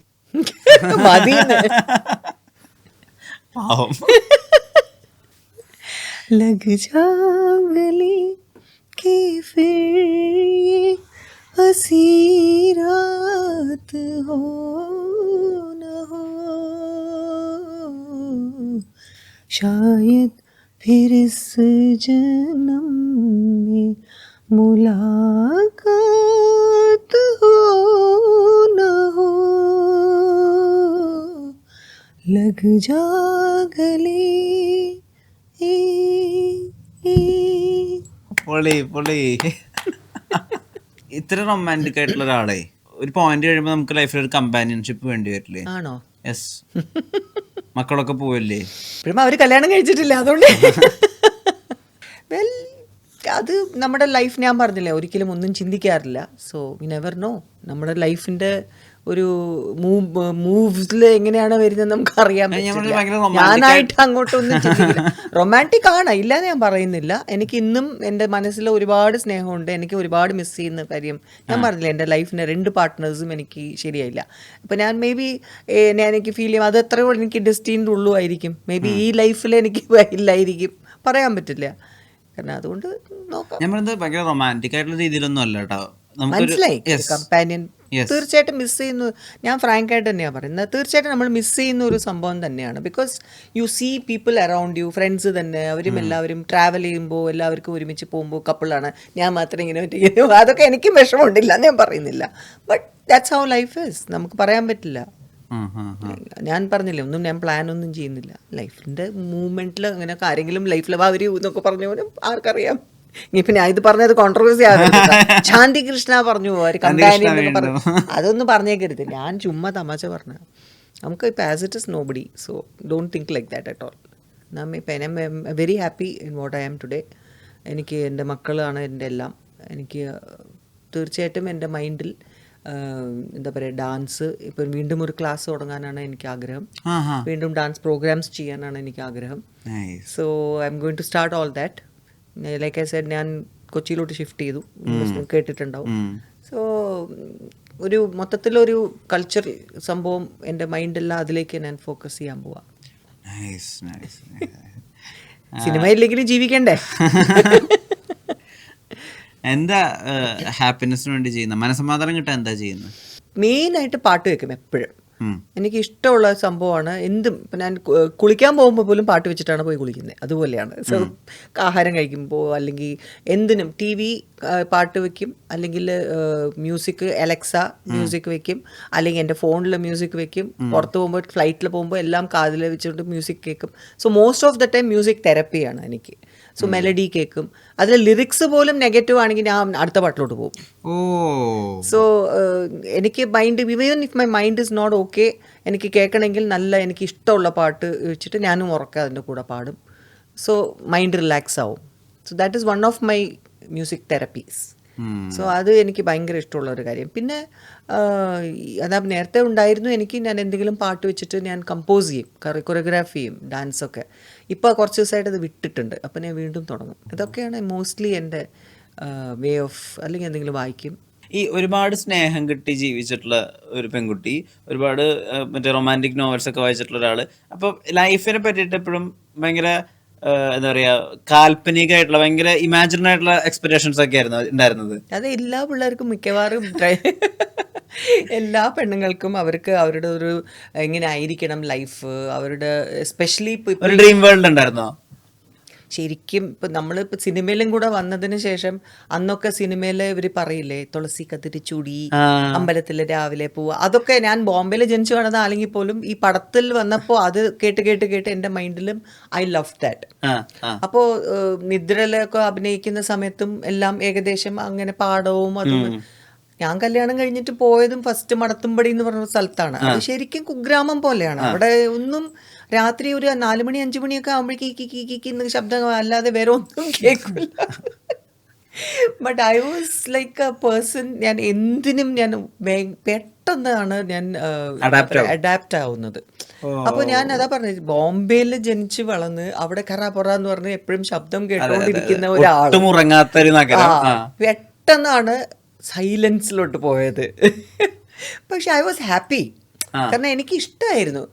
B: മതി. लग जा गले के फिर ये हंसी रात हो न हो, शायद फिर इस जन्म में मुलाकात हो न हो. लग जा गले.
A: പൊളി പൊളി. ഇത്ര റൊമാൻറ്റിക് ആയിട്ടുള്ള ഒരാളെ ഒരു പോയിന്റ് കഴിയുമ്പോൾ നമുക്ക് ലൈഫിൽ ഒരു കമ്പാനിയൻഷിപ്പ് വേണ്ടി വരില്ലേ?
B: ആണോ?
A: യെസ്. മക്കളൊക്കെ പോവല്ലേ?
B: ഇപ്പോഴും അവർ കല്യാണം കഴിച്ചിട്ടില്ല, അതുകൊണ്ട് വെൽ അത് നമ്മുടെ ലൈഫ്, ഞാൻ പറഞ്ഞില്ലേ ഒരിക്കലും ഒന്നും ചിന്തിക്കാറില്ല. So we never know. നമ്മുടെ ലൈഫിന്റെ ഒരു മൂവ്സിൽ എങ്ങനെയാണ് വരുന്നത് നമുക്ക് അറിയാൻ പറ്റില്ല. ഞാനായിട്ട് അങ്ങോട്ടൊന്നും ചിന്തിക്കില്ല. റൊമാൻറ്റിക് ആണ്, ഇല്ലാതെ ഞാൻ പറയുന്നില്ല. എനിക്ക് ഇന്നും എൻ്റെ മനസ്സിൽ ഒരുപാട് സ്നേഹമുണ്ട്. എനിക്ക് ഒരുപാട് മിസ് ചെയ്യുന്ന കാര്യം ഞാൻ പറഞ്ഞില്ല, എൻ്റെ ലൈഫിൻ്റെ 2 പാർട്ട്നേഴ്സും എനിക്ക് ശരിയായില്ല. അപ്പോൾ ഞാൻ മേ ബി എനിക്ക് ഫീൽ ചെയ്യും അത് എത്രയോ എനിക്ക് ഡെസ്റ്റിൻഡ് ഉള്ളൂ ആയിരിക്കും. മേ ബി ഈ ലൈഫിൽ എനിക്ക് ഇല്ലായിരിക്കും, പറയാൻ പറ്റില്ല. കാരണം അതുകൊണ്ട് നോക്കാം.
A: ഞാൻ പറയുന്നത് ഭയങ്കര റൊമാൻറ്റിക് ആയിട്ടുള്ള രീതിയിലൊന്നും അല്ല കേട്ടോ.
B: മനസ്സിലായി. കമ്പാനിയൻ തീർച്ചയായിട്ടും മിസ് ചെയ്യുന്നു. ഞാൻ ഫ്രാങ്ക് ആയിട്ട് തന്നെയാണ് പറയുന്നത്. തീർച്ചയായിട്ടും നമ്മൾ മിസ് ചെയ്യുന്ന ഒരു സംഭവം തന്നെയാണ്. Because you see people around you, friends തന്നെ, അവരും എല്ലാവരും ട്രാവൽ ചെയ്യുമ്പോൾ എല്ലാവർക്കും ഒരുമിച്ച് പോകുമ്പോൾ കപ്പിളാണ്, ഞാൻ മാത്രം ഇങ്ങനെ പറ്റിക്കുന്നു. അതൊക്കെ എനിക്കും വിഷമമുണ്ടില്ല ഞാൻ പറയുന്നില്ല. But that's how life is. നമുക്ക് പറയാൻ പറ്റില്ല. ഞാൻ പറഞ്ഞില്ലേ ഒന്നും ഞാൻ പ്ലാൻ ഒന്നും ചെയ്യുന്നില്ല. ലൈഫിൻ്റെ മൂവ്മെൻറ്റിൽ അങ്ങനെ ആരെങ്കിലും ലൈഫിൽ അവർ എന്നൊക്കെ പറഞ്ഞു പോലും ആർക്കറിയാം. ഇനിയിപ്പോൾ ഞാൻ ഇത് പറഞ്ഞത് കോൺട്രവേഴ്സി ആകും. ശാന്തി കൃഷ്ണ പറഞ്ഞു ഒരു കമ്പാനിയൻ എന്നൊക്കെ പറഞ്ഞു, അതൊന്നും പറഞ്ഞേക്കരുത്. ഞാൻ ചുമ്മാ തമാശ പറഞ്ഞു. നമുക്ക് ഇപ്പോൾ as it is nobody, so don't think like that at all. ഇപ്പം I am very happy in what I am today. എനിക്ക് എൻ്റെ മക്കളാണ് എൻ്റെ എല്ലാം. എനിക്ക് തീർച്ചയായിട്ടും എൻ്റെ മൈൻഡിൽ എന്താ പറയുക, ഡാൻസ് ഇപ്പം വീണ്ടും ഒരു ക്ലാസ് തുടങ്ങാനാണ് എനിക്ക് ആഗ്രഹം. വീണ്ടും ഡാൻസ് പ്രോഗ്രാംസ് ചെയ്യാനാണ് എനിക്ക് ആഗ്രഹം. So I'm going to start all that. Like I said, ഞാൻ കൊച്ചിയിലോട്ട് ഷിഫ്റ്റ് ചെയ്തു, കേട്ടിട്ടുണ്ടാവും. സോ ഒരു മൊത്തത്തിലൊരു കൾച്ചർ സംഭവം എൻ്റെ മൈൻഡെല്ലാം അതിലേക്ക് ഞാൻ ഫോക്കസ് ചെയ്യാൻ പോവാം. സിനിമയില്ലെങ്കിലും ജീവിക്കണ്ടേ?
A: എന്താ ഹാപ്പിനെസ്സിന് വേണ്ടി ചെയ്യുന്ന, മനസമാധാനം കിട്ടാൻ എന്താ ചെയ്യുന്നത്?
B: മെയിനായിട്ട് പാട്ട് കേൾക്കും എപ്പോഴും. എനിക്ക് ഇഷ്ടമുള്ള സംഭവമാണ്. എന്തും ഇപ്പം ഞാൻ കുളിക്കാൻ പോകുമ്പോൾ പോലും പാട്ട് വെച്ചിട്ടാണ് പോയി കുളിക്കുന്നത്. അതുപോലെയാണ്. സോ ആഹാരം കഴിക്കുമ്പോൾ അല്ലെങ്കിൽ എന്തിനും TV പാട്ട് വെക്കും, അല്ലെങ്കിൽ മ്യൂസിക് അലക്സ മ്യൂസിക് വെക്കും, അല്ലെങ്കിൽ എൻ്റെ ഫോണിൽ മ്യൂസിക് വെക്കും. പുറത്ത് പോകുമ്പോൾ ഫ്ലൈറ്റിൽ പോകുമ്പോൾ എല്ലാം കാതിൽ വെച്ചിട്ട് മ്യൂസിക് കേൾക്കും. So most of the time music തെറപ്പിയാണ് എനിക്ക്. സോ മെലഡി കേൾക്കും. അതിൽ ലിറിക്സ് പോലും നെഗറ്റീവ് ആണെങ്കിൽ ഞാൻ അടുത്ത പാട്ടിലോട്ട് പോകും. സോ എനിക്ക് mind, even if my mind is not okay, എനിക്ക് കേൾക്കണമെങ്കിൽ നല്ല എനിക്ക് ഇഷ്ടമുള്ള പാട്ട് വെച്ചിട്ട് ഞാനും ഉറക്കെ അതിൻ്റെ കൂടെ പാടും. സോ മൈൻഡ് റിലാക്സ് ആവും. So that is one of my music therapies. So അത് എനിക്ക് ഭയങ്കര ഇഷ്ടമുള്ള ഒരു കാര്യം. പിന്നെ അതാ നേരത്തെ ഉണ്ടായിരുന്നു എനിക്ക്, ഞാൻ എന്തെങ്കിലും പാട്ട് വെച്ചിട്ട് ഞാൻ കമ്പോസ് ചെയ്യും, കൊറിയോഗ്രാഫി ചെയ്യും, ഡാൻസൊക്കെ. ഇപ്പോൾ കുറച്ച് ദിവസമായിട്ട് അത് വിട്ടിട്ടുണ്ട്. അപ്പോൾ ഞാൻ വീണ്ടും തുടങ്ങും. ഇതൊക്കെയാണ് മോസ്റ്റ്ലി എൻ്റെ വേ ഓഫ്. അല്ലെങ്കിൽ എന്തെങ്കിലും വായിക്കും.
A: ഈ ഒരുപാട് സ്നേഹം കിട്ടി ജീവിച്ചിട്ടുള്ള ഒരു പെൺകുട്ടി, ഒരുപാട് മറ്റേ റൊമാൻറ്റിക് നോവൽസ് ഒക്കെ വായിച്ചിട്ടുള്ള ഒരാൾ, അപ്പോൾ ലൈഫിനെ പറ്റിയിട്ട് എപ്പോഴും ഭയങ്കര എന്താ പറയുക, കാൽപ്പനികമായിട്ടുള്ള ഭയങ്കര ഇമാജിനറി ആയിട്ടുള്ള എക്സ്പെക്ടേഷൻസ് ഒക്കെ ആയിരുന്നു ഉണ്ടായിരുന്നത്.
B: അത് എല്ലാ പിള്ളേർക്കും മിക്കവാറും എല്ലാ പെണ്ണുങ്ങൾക്കും അവർക്ക് അവരുടെ ഒരു എങ്ങനെ ആയിരിക്കണം ലൈഫ്, അവരുടെ എസ്പെഷ്യലി
A: ഒരു ഡ്രീം വേൾഡ് ഉണ്ടായിരുന്നോ?
B: ശരിക്കും ഇപ്പം നമ്മളിപ്പോൾ സിനിമയിലും കൂടെ വന്നതിന് ശേഷം അന്നൊക്കെ സിനിമയിൽ ഇവർ പറയില്ലേ, തുളസി കതിരി ചൂടി അമ്പലത്തിൽ രാവിലെ പോവുക, അതൊക്കെ ഞാൻ ബോംബെയിൽ ജനിച്ചു വളർന്ന അല്ലെങ്കിൽ പോലും ഈ പടത്തിൽ വന്നപ്പോൾ അത് കേട്ട് കേട്ട് കേട്ട് എൻ്റെ മൈൻഡിലും ഐ ലവ് ദാറ്റ്. അപ്പോൾ നിദ്രയിലൊക്കെ അഭിനയിക്കുന്ന സമയത്തും എല്ലാം ഏകദേശം അങ്ങനെ പാടവും അതും. ഞാൻ കല്യാണം കഴിഞ്ഞിട്ട് പോയതും ഫസ്റ്റ് മടത്തുംപടി എന്ന് പറഞ്ഞ സ്ഥലത്താണ്. അത് ശരിക്കും കുഗ്രാമം പോലെയാണ്. അവിടെ ഒന്നും രാത്രി ഒരു 4 മണി 5 മണിയൊക്കെ ആകുമ്പോഴേക്ക് ശബ്ദം അല്ലാതെ വേറെ ഒന്നും കേൾക്കില്ല. But I was like A person, ഞാൻ എന്തിനും ഞാൻ പെട്ടെന്നാണ് ഞാൻ അഡാപ്റ്റ് ആവുന്നത്. അപ്പോൾ ഞാൻ അതാ പറഞ്ഞത്, ബോംബെയിൽ ജനിച്ച് വളർന്ന് അവിടെ ഖറാപൊറ എന്ന് പറഞ്ഞ് എപ്പോഴും ശബ്ദം കേട്ടോണ്ടിരിക്കുന്ന ഒരാൾ പെട്ടെന്നാണ് സൈലൻസിലോട്ട് പോയത്. പക്ഷെ ഐ വാസ് ഹാപ്പി. കാരണം എനിക്ക് ഇഷ്ടമായിരുന്നു.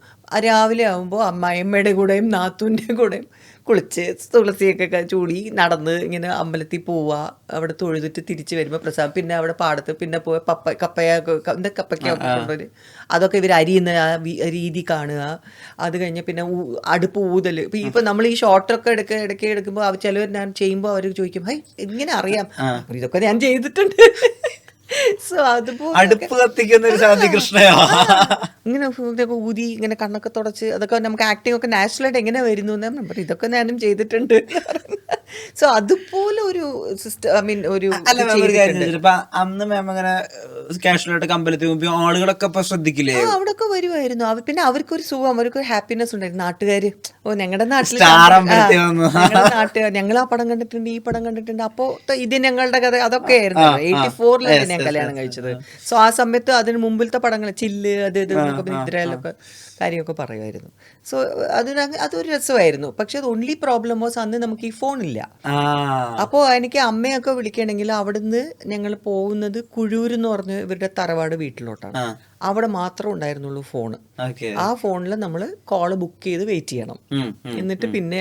B: രാവിലെ ആകുമ്പോൾ അമ്മായിയമ്മയുടെ കൂടെയും നാത്തൂൻ്റെ കൂടെയും കുളിച്ച് തുളസിയൊക്കെ ചൂടി നടന്ന് ഇങ്ങനെ അമ്പലത്തിൽ പോവുക, അവിടെ തൊഴുതിട്ട് തിരിച്ച് വരുമ്പോൾ പ്രസാദം, പിന്നെ അവിടെ പാടത്ത് പിന്നെ പോയി കപ്പയ്ക്കൊക്കെ കൊണ്ടുവരും, അതൊക്കെ ഇവർ അരിയുന്ന ആ രീതി കാണുക. അത് കഴിഞ്ഞ് പിന്നെ അടുപ്പ് ഊതൽ. ഇപ്പം നമ്മൾ ഈ ഷോർട്ടൊക്കെ ഇടയ്ക്ക് എടുക്കുമ്പോൾ ചിലവർ ഞാൻ ചെയ്യുമ്പോൾ അവർ ചോദിക്കും, ഹൈ എങ്ങനെ അറിയാം? ഇതൊക്കെ ഞാൻ ചെയ്തിട്ടുണ്ട്. സോ അതുപോലെ
A: അടുപ്പ് കത്തിക്കുന്ന ഒരു ശാന്തികൃഷ്ണയോ
B: ഇങ്ങനെ ഇതൊക്കെ ഊതി ഇങ്ങനെ കണ്ണൊക്കെ തുടച്ച് അതൊക്കെ നമുക്ക് ആക്ടിങ് ഒക്കെ നാച്ചുറലായിട്ട് എങ്ങനെ വരുന്നു എന്ന് പറയും. ഇതൊക്കെ ഞാനും ചെയ്തിട്ടുണ്ട്. സോ അതുപോലെ ഒരു സിസ്റ്റം, ഐ മീൻ ഒരു
A: അന്ന് മാം അങ്ങനെ കാഷ്വലായിട്ട് അമ്പലത്തിൽ പോകുമ്പോൾ ആളുകളൊക്കെ ശ്രദ്ധിക്കില്ലേ?
B: അവിടെയൊക്കെ വരുമായിരുന്നു. പിന്നെ അവർക്കൊരു സുഖം, അവർക്കൊരു ഹാപ്പിനെസ് ഉണ്ടായിരുന്നു. നാട്ടുകാര് ഞങ്ങളുടെ നാട്ടിൽ ഞങ്ങൾ ആ പടം കണ്ടിട്ടുണ്ട്, ഈ പടം കണ്ടിട്ടുണ്ട്, അപ്പോ ഇത് ഞങ്ങളുടെ കഥ, അതൊക്കെ ആയിരുന്നു. 84 ഞാൻ കല്യാണം കഴിച്ചത്. സോ ആ സമയത്ത് അതിന് മുമ്പിലത്തെ പടങ്ങൾ ചില്ല് അത് ഇത് നിദ്രയിലൊക്കെ കാര്യമൊക്കെ പറയുമായിരുന്നു. സോ അതൊരു രസമായിരുന്നു. പക്ഷെ അത് ഓൺലി പ്രോബ്ലം വാസ് അന്ന് നമുക്ക് ഈ ഫോണില്ല. അപ്പോൾ എനിക്ക് അമ്മയൊക്കെ വിളിക്കണമെങ്കിൽ അവിടുന്ന് ഞങ്ങൾ പോകുന്നത് കുഴൂർ എന്ന് പറഞ്ഞ് ഇവരുടെ തറവാട് വീട്ടിലോട്ടാണ്. അവിടെ മാത്രം ഉണ്ടായിരുന്നുള്ളൂ ഫോണ്. ആ ഫോണിൽ നമ്മൾ കോള് ബുക്ക് ചെയ്ത് വെയിറ്റ് ചെയ്യണം. എന്നിട്ട് പിന്നെ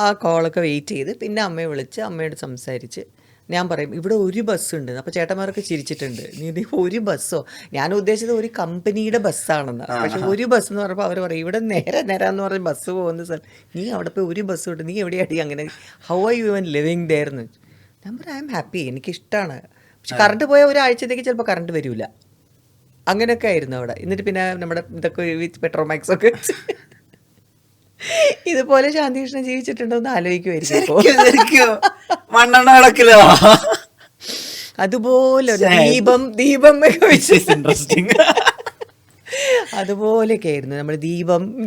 B: ആ കോളൊക്കെ വെയിറ്റ് ചെയ്ത് പിന്നെ അമ്മയെ വിളിച്ച് അമ്മയോട് സംസാരിച്ച് ഞാൻ പറയും ഇവിടെ ഒരു ബസ്സുണ്ട്. അപ്പോൾ ചേട്ടന്മാരൊക്കെ ചിരിച്ചിട്ടുണ്ട്, നീ ഒരു ബസ്സോ? ഞാൻ ഉദ്ദേശിച്ചത് ഒരു കമ്പനിയുടെ ബസ്സാണെന്ന്. പക്ഷെ ഒരു ബസ് എന്ന് പറഞ്ഞപ്പോൾ അവർ പറയും ഇവിടെ നേരാന്ന് പറഞ്ഞ് ബസ് പോകുന്ന സ്ഥലം, നീ അവിടെ പോയി ഒരു ബസ് വിട്ട് നീ എവിടെയാടി അങ്ങനെ, how are you even living there എന്ന്. ഞാൻ പറയും ഐ എം ഹാപ്പി, എനിക്കിഷ്ടമാണ്. പക്ഷെ കറണ്ട് പോയ ഒരാഴ്ചത്തേക്ക് ചിലപ്പോൾ കറണ്ട് വരില്ല. അങ്ങനെയൊക്കെ ആയിരുന്നു അവിടെ. എന്നിട്ട് പിന്നെ നമ്മുടെ ഇതൊക്കെ പെട്രോമാക്സ് ഒക്കെ ഇതുപോലെ ശാന്തികൃഷ്ണൻ ജീവിച്ചിട്ടുണ്ടോ എന്ന് ആലോചിക്കുമായിരിക്കും. അതുപോലെ ദീപം അതുപോലെയൊക്കെ ആയിരുന്നു നമ്മൾ.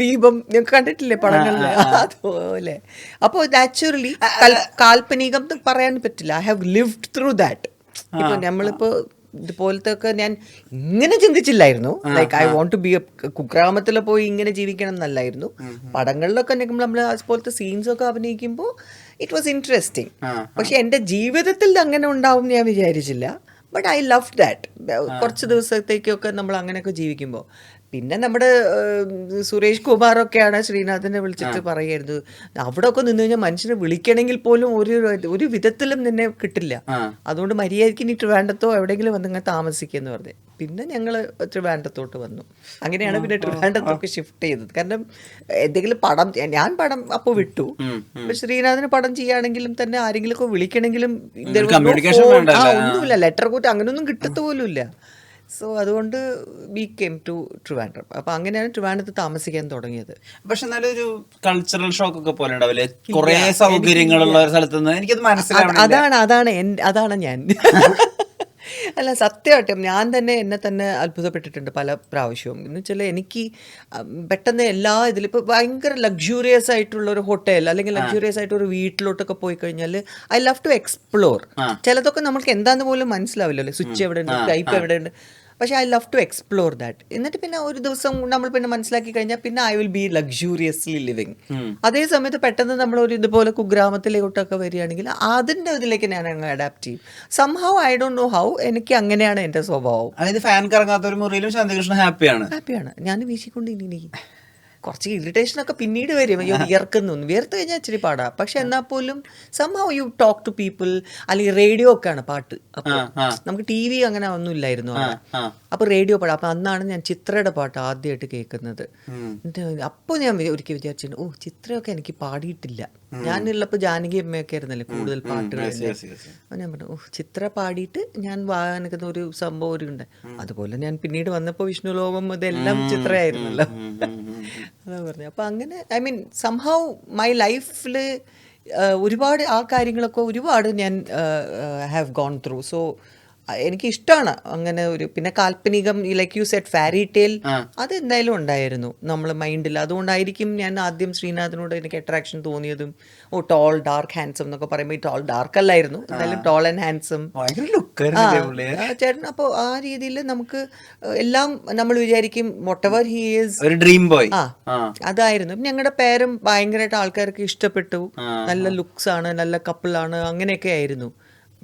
B: ദീപം ഞാൻ കണ്ടിട്ടില്ലേ പടങ്ങളിൽ, അതുപോലെ. അപ്പോൾ നാച്ചുറലി കാൽപ്പനികം പറയാൻ പറ്റില്ല. I have lived through that. ഇപ്പൊ നമ്മളിപ്പോ ഇതുപോലത്തെ ഒക്കെ ഞാൻ ഇങ്ങനെ ചിന്തിച്ചില്ലായിരുന്നു. Like I want to be കുഗ്രാമത്തിൽ പോയി ഇങ്ങനെ ജീവിക്കണം എന്നല്ലായിരുന്നു. പടങ്ങളിലൊക്കെ നമ്മൾ അതുപോലത്തെ സീൻസ് ഒക്കെ അഭിനയിക്കുമ്പോൾ ഇറ്റ് വാസ് ഇൻട്രസ്റ്റിംഗ്. പക്ഷെ എൻ്റെ ജീവിതത്തിൽ അങ്ങനെ ഉണ്ടാവും ഞാൻ വിചാരിച്ചില്ല. But I love that. കുറച്ച് ദിവസത്തേക്കൊക്കെ നമ്മൾ അങ്ങനെയൊക്കെ ജീവിക്കുമ്പോൾ. പിന്നെ നമ്മുടെ സുരേഷ് കുമാറൊക്കെയാണ് ശ്രീനാഥിനെ വിളിച്ചിട്ട് പറയായിരുന്നു, അവിടെ ഒക്കെ നിന്ന് കഴിഞ്ഞാൽ മനുഷ്യനെ വിളിക്കണമെങ്കിൽ പോലും ഒരു വിധത്തിലും നിന്നെ കിട്ടില്ല, അതുകൊണ്ട് മര്യാദയ്ക്ക് നീ ട്രിവാൻഡ്രത്തോ എവിടെയെങ്കിലും വന്ന് ഇങ്ങനെ താമസിക്കുമെന്ന് പറഞ്ഞു. പിന്നെ ഞങ്ങൾ ട്രിവാൻഡ്രത്തോട്ട് വന്നു. അങ്ങനെയാണ് പിന്നെ ട്രിവാൻഡ്രത്തൊക്കെ ഷിഫ്റ്റ് ചെയ്തത്. കാരണം എന്തെങ്കിലും ഞാൻ പടം അപ്പോൾ വിട്ടു. ശ്രീനാഥിന് പടം ചെയ്യുകയാണെങ്കിലും തന്നെ ആരെങ്കിലും ഒക്കെ വിളിക്കണമെങ്കിലും ഒന്നുമില്ല, ലെറ്റർ കൂട്ടി അങ്ങനെയൊന്നും കിട്ടത്ത പോലും ഇല്ല. സോ അതുകൊണ്ട് വി കെയിം ടു ട്രിവാൻഡ്രം. അപ്പൊ അങ്ങനെയാണ് ട്രിവാൻഡ്രത്ത് താമസിക്കാൻ തുടങ്ങിയത്.
A: പക്ഷെ നല്ലൊരു കൾച്ചറൽ ഷോക്ക് ഒക്കെ പോലെ ഉണ്ടാവില്ലേ, കുറെ സൗകര്യങ്ങളുള്ള ഒരു സ്ഥലത്ത് നിന്ന്? എനിക്കത് മനസ്സിലാവും.
B: അതാണ് ഞാൻ അല്ല സത്യമായിട്ടും ഞാൻ തന്നെ എന്നെ തന്നെ അത്ഭുതപ്പെട്ടിട്ടുണ്ട് പല പ്രാവശ്യവും. എന്ന് വെച്ചാൽ എനിക്ക് പെട്ടെന്ന് എല്ലാ ഇതിലും ഇപ്പോൾ ഭയങ്കര ലക്ഷൂറിയസ് ആയിട്ടുള്ള ഒരു ഹോട്ടൽ അല്ലെങ്കിൽ ലക്ഷൂറിയസ് ആയിട്ട് ഒരു വീട്ടിലോട്ടൊക്കെ പോയി കഴിഞ്ഞാൽ ഐ ലവ് ടു എക്സ്പ്ലോർ. ചിലതൊക്കെ നമുക്ക് എന്താന്ന് പോലും മനസ്സിലാവില്ലല്ലോ, സ്വിച്ച് എവിടെ ഉണ്ട്, ടൈപ്പ് എവിടെ ഉണ്ട്. പക്ഷേ I love to explore that. എന്നിട്ട് പിന്നെ ഒരു ദിവസം നമ്മൾ പിന്നെ മനസ്സിലാക്കി കഴിഞ്ഞാൽ പിന്നെ I will be luxuriously living. അതേ സമയത്ത് പെട്ടെന്ന് നമ്മൾ ഒരു ഇതുപോലെ കുഗ്രാമത്തിലേക്കൊക്കെ വരികയാണെങ്കിൽ അതിൻ്റെ ഇതിലേക്ക് ഞാൻ അങ്ങ് അഡാപ്റ്റ് ചെയ്യും. Somehow I don't know how, എനിക്ക് അങ്ങനെയാണ് എൻ്റെ സ്വഭാവം.
A: അതായത് ഫാൻ കറങ്ങാത്ത ഒരു മുറിയിലും ശാന്തികൃഷ്ണൻ ഹാപ്പിയാണ്.
B: ഞാൻ വീശിക്കൊണ്ടിരിക്കും. കുറച്ച് ഇറിറ്റേഷനൊക്കെ പിന്നീട് വരും, അയ്യോ വിയർക്കുന്നു, വിയർത്ത് കഴിഞ്ഞാൽ ഇച്ചിരി പാടാ. പക്ഷെ എന്നാൽ പോലും somehow you talk to people. അല്ലെങ്കിൽ റേഡിയോ ഒക്കെയാണ് പാട്ട്. അപ്പോൾ നമുക്ക് ടി വി അങ്ങനെ ഒന്നും ഇല്ലായിരുന്നു. അപ്പോൾ റേഡിയോ പാടാം. അപ്പം അന്നാണ് ഞാൻ ചിത്രയുടെ പാട്ട് ആദ്യമായിട്ട് കേൾക്കുന്നത്. അപ്പോൾ ഞാൻ ഒരിക്കൽ വിചാരിച്ചിട്ടുണ്ട്, ഓ ചിത്രയൊക്കെ എനിക്ക് പാടിയിട്ടില്ല. ഞാനുള്ളപ്പോൾ ജാനകി അമ്മയൊക്കെ ആയിരുന്നല്ലേ കൂടുതൽ പാട്ടുകൾ. അപ്പോൾ ഞാൻ പറഞ്ഞു, ഓ ചിത്ര പാടിയിട്ട് ഞാൻ വാങ്ങുന്ന ഒരു സംഭവം ഒരു ഉണ്ട്. അതുപോലെ ഞാൻ പിന്നീട് വന്നപ്പോൾ വിഷ്ണു ലോകം ഇതെല്ലാം ചിത്രയായിരുന്നല്ലോ. അതാ പറഞ്ഞു. അപ്പം അങ്ങനെ ഐ മീൻ സംഹൗ മൈ ലൈഫിൽ ഒരുപാട് ആ കാര്യങ്ങളൊക്കെ ഒരുപാട് ഞാൻ ഹാവ് ഗോൺ ത്രൂ. സോ എനിക്കിഷ്ടമാണ് അങ്ങനെ ഒരു. പിന്നെ കാൽപ്പനികം, ലൈക്ക് യു സെഡ് ഫാരി ടെയിൽ, അത് എന്തായാലും ഉണ്ടായിരുന്നു നമ്മളെ മൈൻഡിൽ. അതുകൊണ്ടായിരിക്കും ഞാൻ ആദ്യം ശ്രീനാഥിനോട് എനിക്ക് അട്രാക്ഷൻ തോന്നിയതും. ഓ ടോൾ ഡാർക്ക് ഹാൻസം എന്നൊക്കെ പറയുമ്പോൾ ഈ ടോൾ ഡാർക്ക് അല്ലായിരുന്നു, എന്നാലും ടോൾ ആൻഡ് ഹാൻസം ചേട്ടൻ. അപ്പോൾ ആ രീതിയിൽ നമുക്ക് എല്ലാം നമ്മൾ വിചാരിക്കും വോട്ട് എവർ ഹി ഈസ്
A: ഒരു ഡ്രീം ബോയ്.
B: അതായിരുന്നു. ഞങ്ങളുടെ പേരും ഭയങ്കരമായിട്ട് ആൾക്കാർക്ക് ഇഷ്ടപ്പെട്ടു. നല്ല ലുക്സ് ആണ്, നല്ല കപ്പിളാണ്, അങ്ങനെയൊക്കെ ആയിരുന്നു.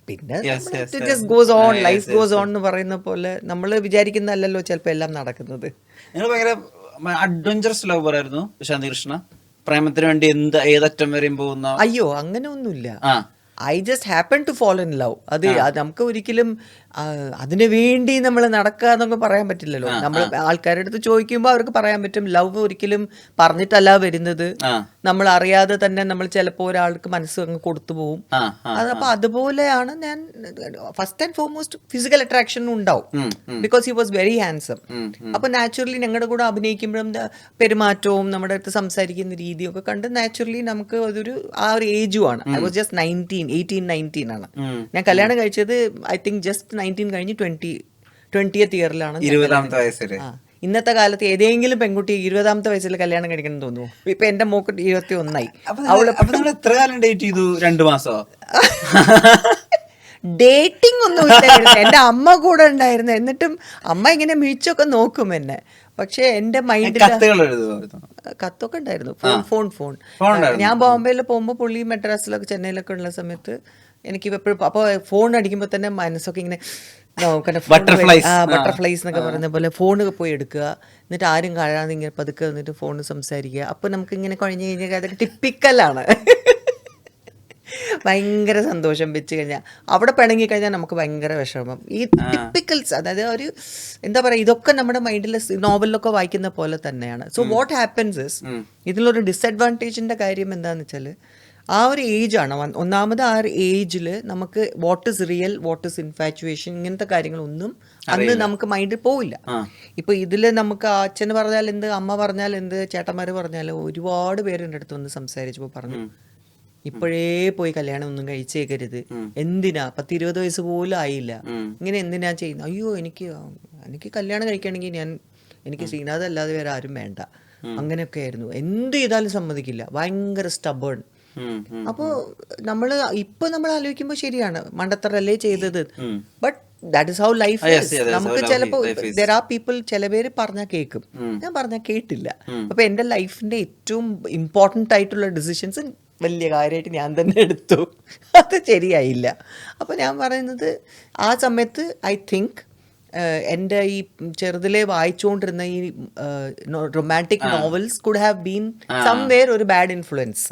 B: പിന്നെ just goes on, life goes on എന്ന് പറയുന്ന പോലെ നമ്മൾ വിചാരിക്കുന്നതല്ലല്ലോ ചിലപ്പോൾ എല്ലാം നടക്കുന്നത്.
A: നിങ്ങൾ ഭയങ്കര അഡ്വഞ്ചറസ് ലവർ ആയിരുന്നു ശാന്തികൃഷ്ണ. പ്രേമത്തിന് വേണ്ടി ഏതറ്റം വരെയും പോകുന്ന?
B: അയ്യോ അങ്ങനെ ഒന്നുമില്ല. I just happen to follow in love. അത് നമുക്ക് ഒരിക്കലും അതിനു വേണ്ടി നമ്മൾ നടക്കുക എന്നൊക്കെ പറയാൻ പറ്റില്ലല്ലോ. നമ്മൾ ആൾക്കാരുടെ അടുത്ത് ചോദിക്കുമ്പോൾ അവർക്ക് പറയാൻ പറ്റും ലവ് ഒരിക്കലും പറഞ്ഞിട്ടല്ല വരുന്നത്. നമ്മൾ അറിയാതെ തന്നെ നമ്മൾ ചിലപ്പോൾ ഒരാൾക്ക് മനസ്സ് അങ്ങ് കൊടുത്തു പോകും. അതപ്പോൾ അതുപോലെയാണ് ഞാൻ. First and foremost physical attraction ഉണ്ടാവും, because he was very handsome. അപ്പൊ നാച്ചുറലി ഞങ്ങളുടെ കൂടെ അഭിനയിക്കുമ്പോഴും പെരുമാറ്റവും നമ്മുടെ അടുത്ത് സംസാരിക്കുന്ന രീതിയും ഒക്കെ കണ്ട് നാച്ചുറലി നമുക്ക് അതൊരു ആ ഒരു ഏജും ആണ്. ഐ വാസ് ജസ്റ്റ് 18-19 ആണ്. ഞാൻ കല്യാണം കഴിച്ചത് ഐ തിങ്ക് ജസ്റ്റ് 19 കഴിഞ്ഞ് 20th ഇയറിലാണ്.
A: 20ാമത്തെ വയസ്സിൽ.
B: ഇന്നത്തെ കാലത്ത് ഏതെങ്കിലും പെൺകുട്ടി 20ാമത്തെ വയസ്സിൽ കല്യാണം കഴിക്കണം തോന്നുന്നു. ഇപ്പൊ എന്റെ മോക്ക് 21ആയി.
A: എത്ര കാലം ഡേറ്റ് ചെയ്തു? 2 മാസോ?
B: ഡേറ്റിംഗ് ഒന്നും ഇല്ലായിരുന്നു. എന്റെ അമ്മ കൂടെ ഉണ്ടായിരുന്നു. എന്നിട്ടും അമ്മ ഇങ്ങനെ മീച്ചൊക്കെ നോക്കും എന്നെ. പക്ഷെ എന്റെ മൈൻഡിൽ കത്തൊക്കെ ഉണ്ടായിരുന്നു. ഫോൺ ഞാൻ ബോംബെയിൽ പോകുമ്പോൾ പുള്ളി മെഡ്രാസിലൊക്കെ ചെന്നൈയിലൊക്കെ ഉള്ള സമയത്ത് എനിക്ക് എപ്പോഴും അപ്പോൾ ഫോൺ അടിക്കുമ്പോൾ തന്നെ മനസ്സൊക്കെ ഇങ്ങനെ ബട്ടർഫ്ലൈസ് എന്നൊക്കെ പറയുന്ന പോലെ ഫോണൊക്കെ പോയി എടുക്കുക. എന്നിട്ട് ആരും കാണാതെ ഇങ്ങനെ പതുക്കെ വന്നിട്ട് ഫോണ് സംസാരിക്കുക. അപ്പോൾ നമുക്ക് ഇങ്ങനെ കുഴഞ്ഞു കഴിഞ്ഞാൽ അതൊക്കെ ടിപ്പിക്കലാണ്. ഭയങ്കര സന്തോഷം വെച്ച് കഴിഞ്ഞാൽ അവിടെ പിണങ്ങി കഴിഞ്ഞാൽ നമുക്ക് ഭയങ്കര വിഷമം. ഈ ടിപ്പിക്കൽസ്, അതായത് ഒരു എന്താ പറയുക, ഇതൊക്കെ നമ്മുടെ മൈൻഡിൽ നോവലിലൊക്കെ വായിക്കുന്ന പോലെ തന്നെയാണ്. സോ വാട്ട് ഹാപ്പൻസ് ഇസ്, ഇതിലൊരു ഡിസഡ്വാൻറ്റേജിൻ്റെ കാര്യം എന്താണെന്ന് വെച്ചാൽ ആ ഒരു ഏജാണ് ഒന്നാമത്. ആ ഒരു ഏജിൽ നമുക്ക് what is real, what is infatuation, ഇങ്ങനത്തെ കാര്യങ്ങളൊന്നും അന്ന് നമുക്ക് മൈൻഡിൽ പോവില്ല. ഇപ്പൊ ഇതില് നമുക്ക് അച്ഛന് പറഞ്ഞാൽ എന്ത്, അമ്മ പറഞ്ഞാൽ എന്ത്, ചേട്ടന്മാര് പറഞ്ഞാൽ ഒരുപാട് പേര് എൻ്റെ അടുത്ത് വന്ന് സംസാരിച്ചപ്പോൾ പറഞ്ഞു, ഇപ്പോഴേ പോയി കല്യാണം ഒന്നും കഴിച്ചേക്കരുത്, എന്തിനാ 10-20 വയസ്സ് പോലും ആയില്ല, ഇങ്ങനെ എന്തിനാ ചെയ്യുന്നത്, അയ്യോ എനിക്ക് കല്യാണം കഴിക്കുകയാണെങ്കിൽ എനിക്ക് ശ്രീനാഥ് അല്ലാതെ വേറെ ആരും വേണ്ട, അങ്ങനെയൊക്കെ ആയിരുന്നു. എന്ത് ചെയ്താലും സമ്മതിക്കില്ല, ഭയങ്കര സ്റ്റബേൺ. അപ്പോൾ നമ്മൾ ആലോചിക്കുമ്പോൾ ശരിയാണ്, മണ്ടത്തരല്ലേ ചെയ്തത്, but that is how life is. നമുക്ക് ചിലപ്പോൾ ദെർ ആർ പീപ്പിൾ, ചില പേര് പറഞ്ഞാൽ കേൾക്കും, ഞാൻ പറഞ്ഞാൽ കേട്ടില്ല. അപ്പൊ എൻ്റെ ലൈഫിന്റെ ഏറ്റവും ഇമ്പോർട്ടൻ്റ് ആയിട്ടുള്ള ഡിസിഷൻസ് വലിയ കാര്യമായിട്ട് ഞാൻ തന്നെ എടുത്തു, അത് ശരിയായില്ല. അപ്പോൾ ഞാൻ പറയുന്നത് ആ സമയത്ത് ഐ തിങ്ക് എൻ്റെ ഈ ചെറുതിലെ വായിച്ചുകൊണ്ടിരുന്ന ഈ romantic novels could have been somewhere ഒരു ബാഡ് ഇൻഫ്ലുവൻസ്.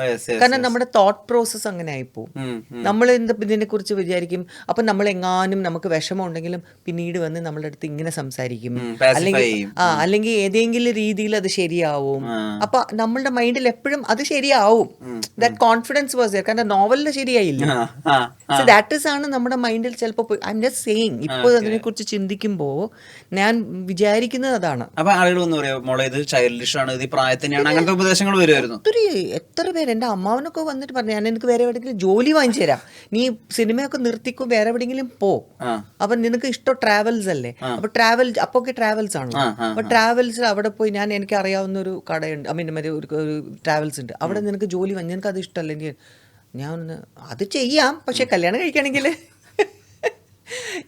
B: കാരണം നമ്മുടെ തോട്ട് പ്രോസസ് അങ്ങനെ ആയിപ്പോവും. നമ്മൾ ഇതിനെ കുറിച്ച് വിചാരിക്കും, അപ്പം നമ്മൾ എങ്ങാനും നമുക്ക് വിഷമം ഉണ്ടെങ്കിലും പിന്നീട് വന്ന് നമ്മളുടെ അടുത്ത് ഇങ്ങനെ സംസാരിക്കും, അല്ലെങ്കിൽ ഏതെങ്കിലും രീതിയിൽ അത് ശരിയാവും. അപ്പൊ നമ്മളുടെ മൈൻഡിൽ എപ്പോഴും അത് ശരിയാവും, ദാറ്റ് കോൺഫിഡൻസ് വാസ് ദെയർ. കാരണം നോവലിൽ ശരിയായില്ല. സോ ദാറ്റ് ഇസ് ആണ് നമ്മുടെ മൈൻഡിൽ ചിലപ്പോൾ ഐ എം ജസ്റ്റ് സേയിങ്, ഇപ്പോൾ അതിനെ കുറിച്ച് ചിന്തിക്കും ആലോചിക്കുമ്പോൾ ഞാൻ വിചാരിക്കുന്നത് അതാണ്.
A: അപ്പൊ ആളുകൾ വന്ന് പറയാം മോളെ ഇത് ചൈൽഡിഷ് ആണ്, ഇത് ഈ പ്രായത്തിനെയാണ്, അങ്ങനത്തെ ഉപദേശങ്ങൾ വരുമായിരുന്നു.
B: ഒത്തിരി എത്ര പേര് എൻ്റെ അമ്മാവനൊക്കെ വന്നിട്ട് പറഞ്ഞു ഞാൻ നിനക്ക് വേറെ എവിടെയെങ്കിലും ജോലി വാങ്ങിച്ചു തരാം, നീ സിനിമയൊക്കെ നിർത്തിക്കോ, വേറെ എവിടെയെങ്കിലും പോ, അപ്പൊ നിനക്ക് ഇഷ്ടം ട്രാവൽസ് അല്ലേ, അപ്പൊ അപ്പൊക്കെ ട്രാവൽസ് ആണല്ലോ, അപ്പൊ ട്രാവൽസിൽ അവിടെ പോയി എനിക്ക് അറിയാവുന്ന ഒരു കടയുണ്ട്, മറ്റേ ഒരു ട്രാവൽസ് ഉണ്ട്, അവിടെ നിനക്ക് ജോലി വാങ്ങി, നിനക്ക് അത് ഇഷ്ടമല്ലെങ്കിൽ ഞാൻ അത് ചെയ്യാം, പക്ഷെ കല്യാണം കഴിക്കുകയാണെങ്കിൽ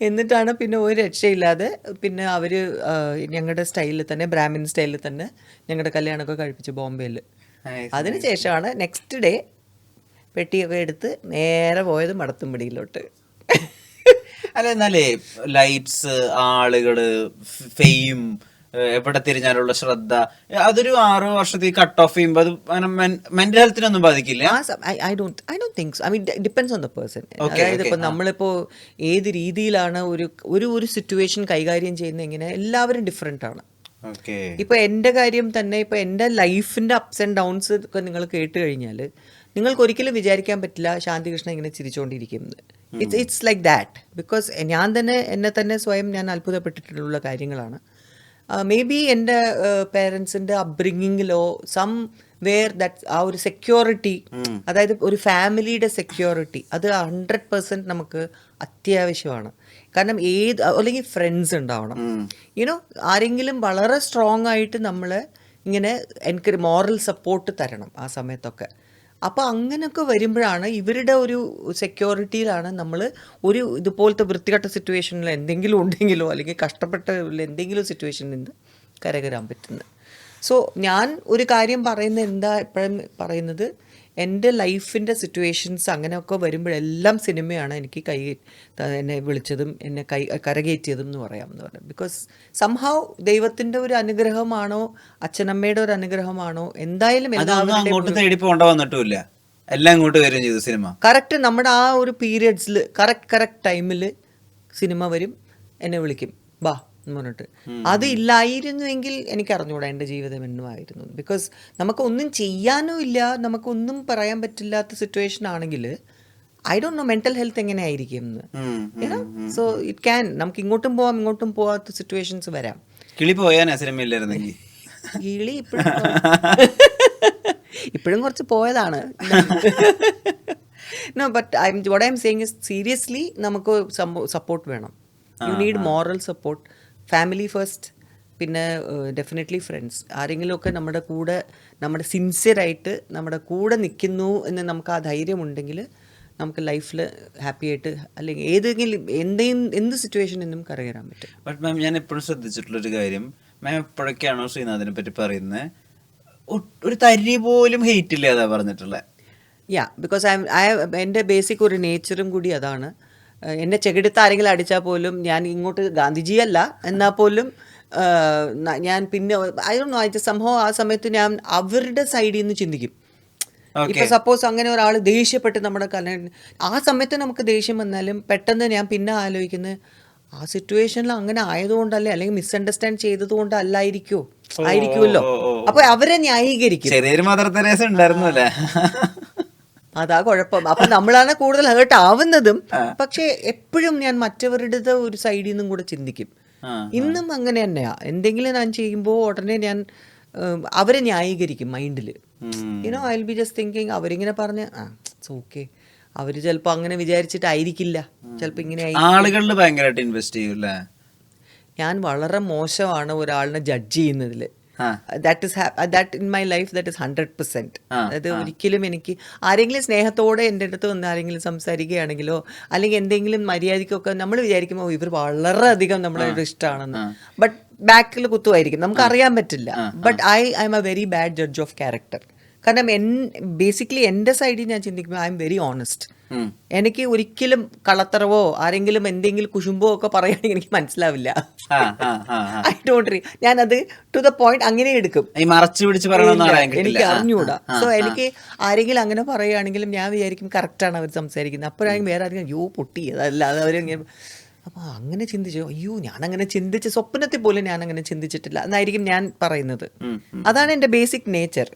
B: എന്നിട്ടാണ് പിന്നെ ഒരു രക്ഷയില്ലാതെ പിന്നെ അവർ ഞങ്ങളുടെ സ്റ്റൈലിൽ തന്നെ, ബ്രാഹ്മിൻ സ്റ്റൈലിൽ തന്നെ ഞങ്ങളുടെ കല്യാണമൊക്കെ കഴിപ്പിച്ചു ബോംബെയിൽ. അതിനുശേഷമാണ് നെക്സ്റ്റ് ഡേ പെട്ടിയൊക്കെ എടുത്ത് നേരെ പോയത് മടത്തുംപടിയിലോട്ട്.
A: അല്ല എന്നാലേ ലൈറ്റ്സ്, ആളുകള്, ഫെയിം, എവിടെ തിരിഞ്ഞാലുള്ള ശ്രദ്ധ, അതൊരു 6 വർഷത്തേക്ക് കട്ട് ഓഫ് ചെയ്യുമ്പോൾ അത് മെന്റൽ ഹെൽത്തിനൊന്നും ബാധിക്കില്ല?
B: I don't think so. I mean, it depends on the person. അതായത് ഇപ്പൊ നമ്മളിപ്പോ ഏത് രീതിയിലാണ് ഒരു സിറ്റുവേഷൻ കൈകാര്യം ചെയ്യുന്നത്, എങ്ങനെ എല്ലാവരും ഡിഫറെന്റ് ആണ്. ഇപ്പൊ എന്റെ കാര്യം തന്നെ, ഇപ്പൊ എന്റെ ലൈഫിന്റെ അപ്സ് ആൻഡ് ഡൗൺസ് ഒക്കെ നിങ്ങൾ കേട്ട് കഴിഞ്ഞാൽ നിങ്ങൾക്ക് ഒരിക്കലും വിചാരിക്കാൻ പറ്റില്ല ശാന്തികൃഷ്ണൻ ഇങ്ങനെ ചിരിച്ചുകൊണ്ടിരിക്കുന്നത്. It's like that. ബിക്കോസ് ഞാൻ തന്നെ എന്നെ തന്നെ സ്വയം ഞാൻ അത്ഭുതപ്പെട്ടിട്ടുള്ള കാര്യങ്ങളാണ്. മേ ബി എൻ്റെ പേരൻസിൻ്റെ അപ്ബ്രിങ്ങിങ്ങിലോ സം വേർ ദാറ്റ് ആ ഒരു സെക്യൂരിറ്റി, അതായത് ഒരു ഫാമിലിയുടെ സെക്യൂരിറ്റി, അത് 100% നമുക്ക് അത്യാവശ്യമാണ്. കാരണം അല്ലെങ്കിൽ ഫ്രണ്ട്സ് ഉണ്ടാവണം, യുനോ ആരെങ്കിലും വളരെ സ്ട്രോങ് ആയിട്ട് നമ്മളെ ഇങ്ങനെ എനിക്ക് മോറൽ സപ്പോർട്ട് തരണം ആ സമയത്തൊക്കെ. അപ്പോൾ അങ്ങനെയൊക്കെ വരുമ്പോഴാണ് ഇവരുടെ ഒരു സെക്യൂരിറ്റിയിലാണ് നമ്മൾ ഒരു ഇതുപോലത്തെ വൃത്തികെട്ട സിറ്റുവേഷനിൽ എന്തെങ്കിലും ഉണ്ടെങ്കിലോ അല്ലെങ്കിൽ കഷ്ടപ്പെട്ട എന്തെങ്കിലും സിറ്റുവേഷനിൽ നിന്ന് കരകയറാൻ പറ്റുന്നത്. സോ ഞാൻ ഒരു കാര്യം എപ്പോഴും പറയുന്നത്, എൻ്റെ ലൈഫിൻ്റെ സിറ്റുവേഷൻസ് അങ്ങനെയൊക്കെ വരുമ്പോഴെല്ലാം സിനിമയാണ് എനിക്ക് എന്നെ വിളിച്ചതും എന്നെ കരകയറ്റിയതും എന്ന് പറയാമെന്ന് ബിക്കോസ് സംഹൗ ദൈവത്തിൻ്റെ ഒരു അനുഗ്രഹമാണോ അച്ഛനമ്മയുടെ ഒരു അനുഗ്രഹമാണോ എന്തായാലും
A: എല്ലാം ഇങ്ങോട്ട് വരും ചെയ്തു സിനിമ.
B: കറക്റ്റ് നമ്മുടെ ആ ഒരു പീരിയഡ്സിൽ കറക്റ്റ് ടൈമിൽ സിനിമ വരും, എന്നെ വിളിക്കും ബാ എന്ന് പറഞ്ഞിട്ട്. അത് ഇല്ലായിരുന്നുവെങ്കിൽ എനിക്ക് അറിഞ്ഞൂടാ എൻ്റെ ജീവിതം എന്നുമായിരുന്നു. ബിക്കോസ് നമുക്കൊന്നും ചെയ്യാനും ഇല്ല, നമുക്കൊന്നും പറയാൻ പറ്റില്ലാത്ത സിറ്റുവേഷൻ ആണെങ്കിൽ I don't no mental health എങ്ങനെ ആയിരിക്കും എന്ന്. സോ ഇറ്റ് ക്യാൻ, നമുക്ക് ഇങ്ങോട്ടും പോവാത്ത സിറ്റുവേഷൻസ് വരാം.
A: കിളി പോയാനാ സിനിമ ഇല്ലായിരുന്നെങ്കിൽ?
B: കിളി ഇപ്പോഴും കുറച്ച് പോയതാണ്. No, but what I'm saying is seriously നമുക്ക് സപ്പോർട്ട് വേണം. You need moral support, family first, പിന്നെ ഡെഫിനറ്റ്ലി ഫ്രണ്ട്സ്. ആരെങ്കിലുമൊക്കെ നമ്മുടെ സിൻസിയറായിട്ട് നമ്മുടെ കൂടെ നിൽക്കുന്നു എന്ന് നമുക്ക് ആ ധൈര്യമുണ്ടെങ്കിൽ നമുക്ക് ലൈഫിൽ ഹാപ്പി ആയിട്ട് അല്ലെങ്കിൽ എന്ത് സിറ്റുവേഷനിൽ നിന്നും കരകയറാൻ പറ്റും.
A: ബട്ട് മാം, ഞാൻ എപ്പോഴും ശ്രദ്ധിച്ചിട്ടുള്ളൊരു കാര്യം, മാം എപ്പോഴൊക്കെയാണോ ശ്രീനാഥിനെ പറ്റി പറയുന്നത് ഒരു തരി പോലും ഹെയ്റ്റ് ഇല്ല അതാ പറഞ്ഞിട്ടുള്ളത്.
B: ബിക്കോസ് എൻ്റെ ബേസിക് ഒരു നേച്ചറും കൂടി അതാണ്. എന്നെ ചെകിടത്ത് ആരെങ്കിലും അടിച്ചാൽ പോലും ഞാൻ ഇങ്ങോട്ട് ഗാന്ധിജിയല്ല എന്നാൽ പോലും ഞാൻ പിന്നെ സംഭവം ആ സമയത്ത് ഞാൻ അവരുടെ സൈഡിൽ നിന്ന് ചിന്തിക്കും. ഇപ്പൊ സപ്പോസ് അങ്ങനെ ഒരാൾ ദേഷ്യപ്പെട്ട് നമ്മുടെ ആ സമയത്ത് നമുക്ക് ദേഷ്യം വന്നാലും പെട്ടെന്ന് ഞാൻ പിന്നെ ആലോചിക്കുന്നത് ആ സിറ്റുവേഷനിൽ അങ്ങനെ ആയതുകൊണ്ടല്ലേ, അല്ലെങ്കിൽ മിസ്അണ്ടർസ്റ്റാൻഡ് ചെയ്തത് ആയിരിക്കുമല്ലോ. അപ്പൊ അവരെ ന്യായീകരിക്കും. അതാ കുഴപ്പം. അപ്പൊ നമ്മളാണ് കൂടുതൽ ഹേർട്ട് ആവുന്നതും. പക്ഷെ എപ്പോഴും ഞാൻ മറ്റവരുടെ ഒരു സൈഡിൽ നിന്നും കൂടെ ചിന്തിക്കും. ഇന്നും അങ്ങനെ തന്നെയാ. എന്തെങ്കിലും ഞാൻ ചെയ്യുമ്പോൾ ഉടനെ ഞാൻ അവരെ ന്യായീകരിക്കും മൈൻഡിൽ. You know I will B just thinking അവരിങ്ങനെ പറഞ്ഞ് ഇറ്റ്സ് ഓക്കെ, അവര് ചിലപ്പോ അങ്ങനെ വിചാരിച്ചിട്ടായിരിക്കില്ല, ചിലപ്പോ ഇങ്ങനെ
A: ആളുകളിൽ ഭയങ്കരമായിട്ട് ഇൻവെസ്റ്റ് ചെയ്യൂല്ലേ.
B: ഞാൻ വളരെ മോശമാണ് ഒരാളിനെ ജഡ്ജ് ചെയ്യുന്നതിൽ. that in my life that is 100%. അതായത് ഒരിക്കലും എനിക്ക് ആരെങ്കിലും സ്നേഹത്തോടെ എൻ്റെ അടുത്ത് വന്ന് ആരെങ്കിലും സംസാരിക്കുകയാണെങ്കിലോ അല്ലെങ്കിൽ എന്തെങ്കിലും മര്യാദയ്ക്കൊക്കെ നമ്മൾ വിചാരിക്കുമ്പോൾ ഇവർ വളരെയധികം നമ്മളോട് ഇഷ്ടമാണെന്ന്, ബട്ട് ബാക്കിൽ കുത്തുമായിരിക്കും, നമുക്ക് അറിയാൻ പറ്റില്ല. But I M A very bad judge of character. കാരണം ബേസിക്കലി എൻ്റെ സൈഡിൽ ഞാൻ ചിന്തിക്കുമ്പോൾ ഐ എം വെരി ഓണസ്റ്റ്. എനിക്ക് ഒരിക്കലും കളത്തറവോ ആരെങ്കിലും എന്തെങ്കിലും കുശുമ്പോ ഒക്കെ പറയുകയാണെങ്കിൽ എനിക്ക് മനസ്സിലാവില്ല. ഐ ഡോണ്ട് ഞാനത് ടു ദ പോയിന്റ് അങ്ങനെ എടുക്കും, എനിക്ക് അറിഞ്ഞൂടാ. സോ എനിക്ക് ആരെങ്കിലും അങ്ങനെ പറയുകയാണെങ്കിലും ഞാൻ വിചാരിക്കും കറക്റ്റാണ് അവർ സംസാരിക്കുന്നത്. അപ്പോഴാണെങ്കിൽ വേറെ ആരെങ്കിലും അയ്യോ പൊട്ടി അതല്ലാതെ അവരിങ്ങനെ. അപ്പോൾ അങ്ങനെ ചിന്തിച്ചു, അയ്യോ ഞാനങ്ങനെ ചിന്തിച്ച് സ്വപ്നത്തിൽ പോലും ഞാൻ അങ്ങനെ ചിന്തിച്ചിട്ടില്ല എന്നായിരിക്കും ഞാൻ പറയുന്നത്. അതാണ് എൻ്റെ ബേസിക് നേച്ചർ.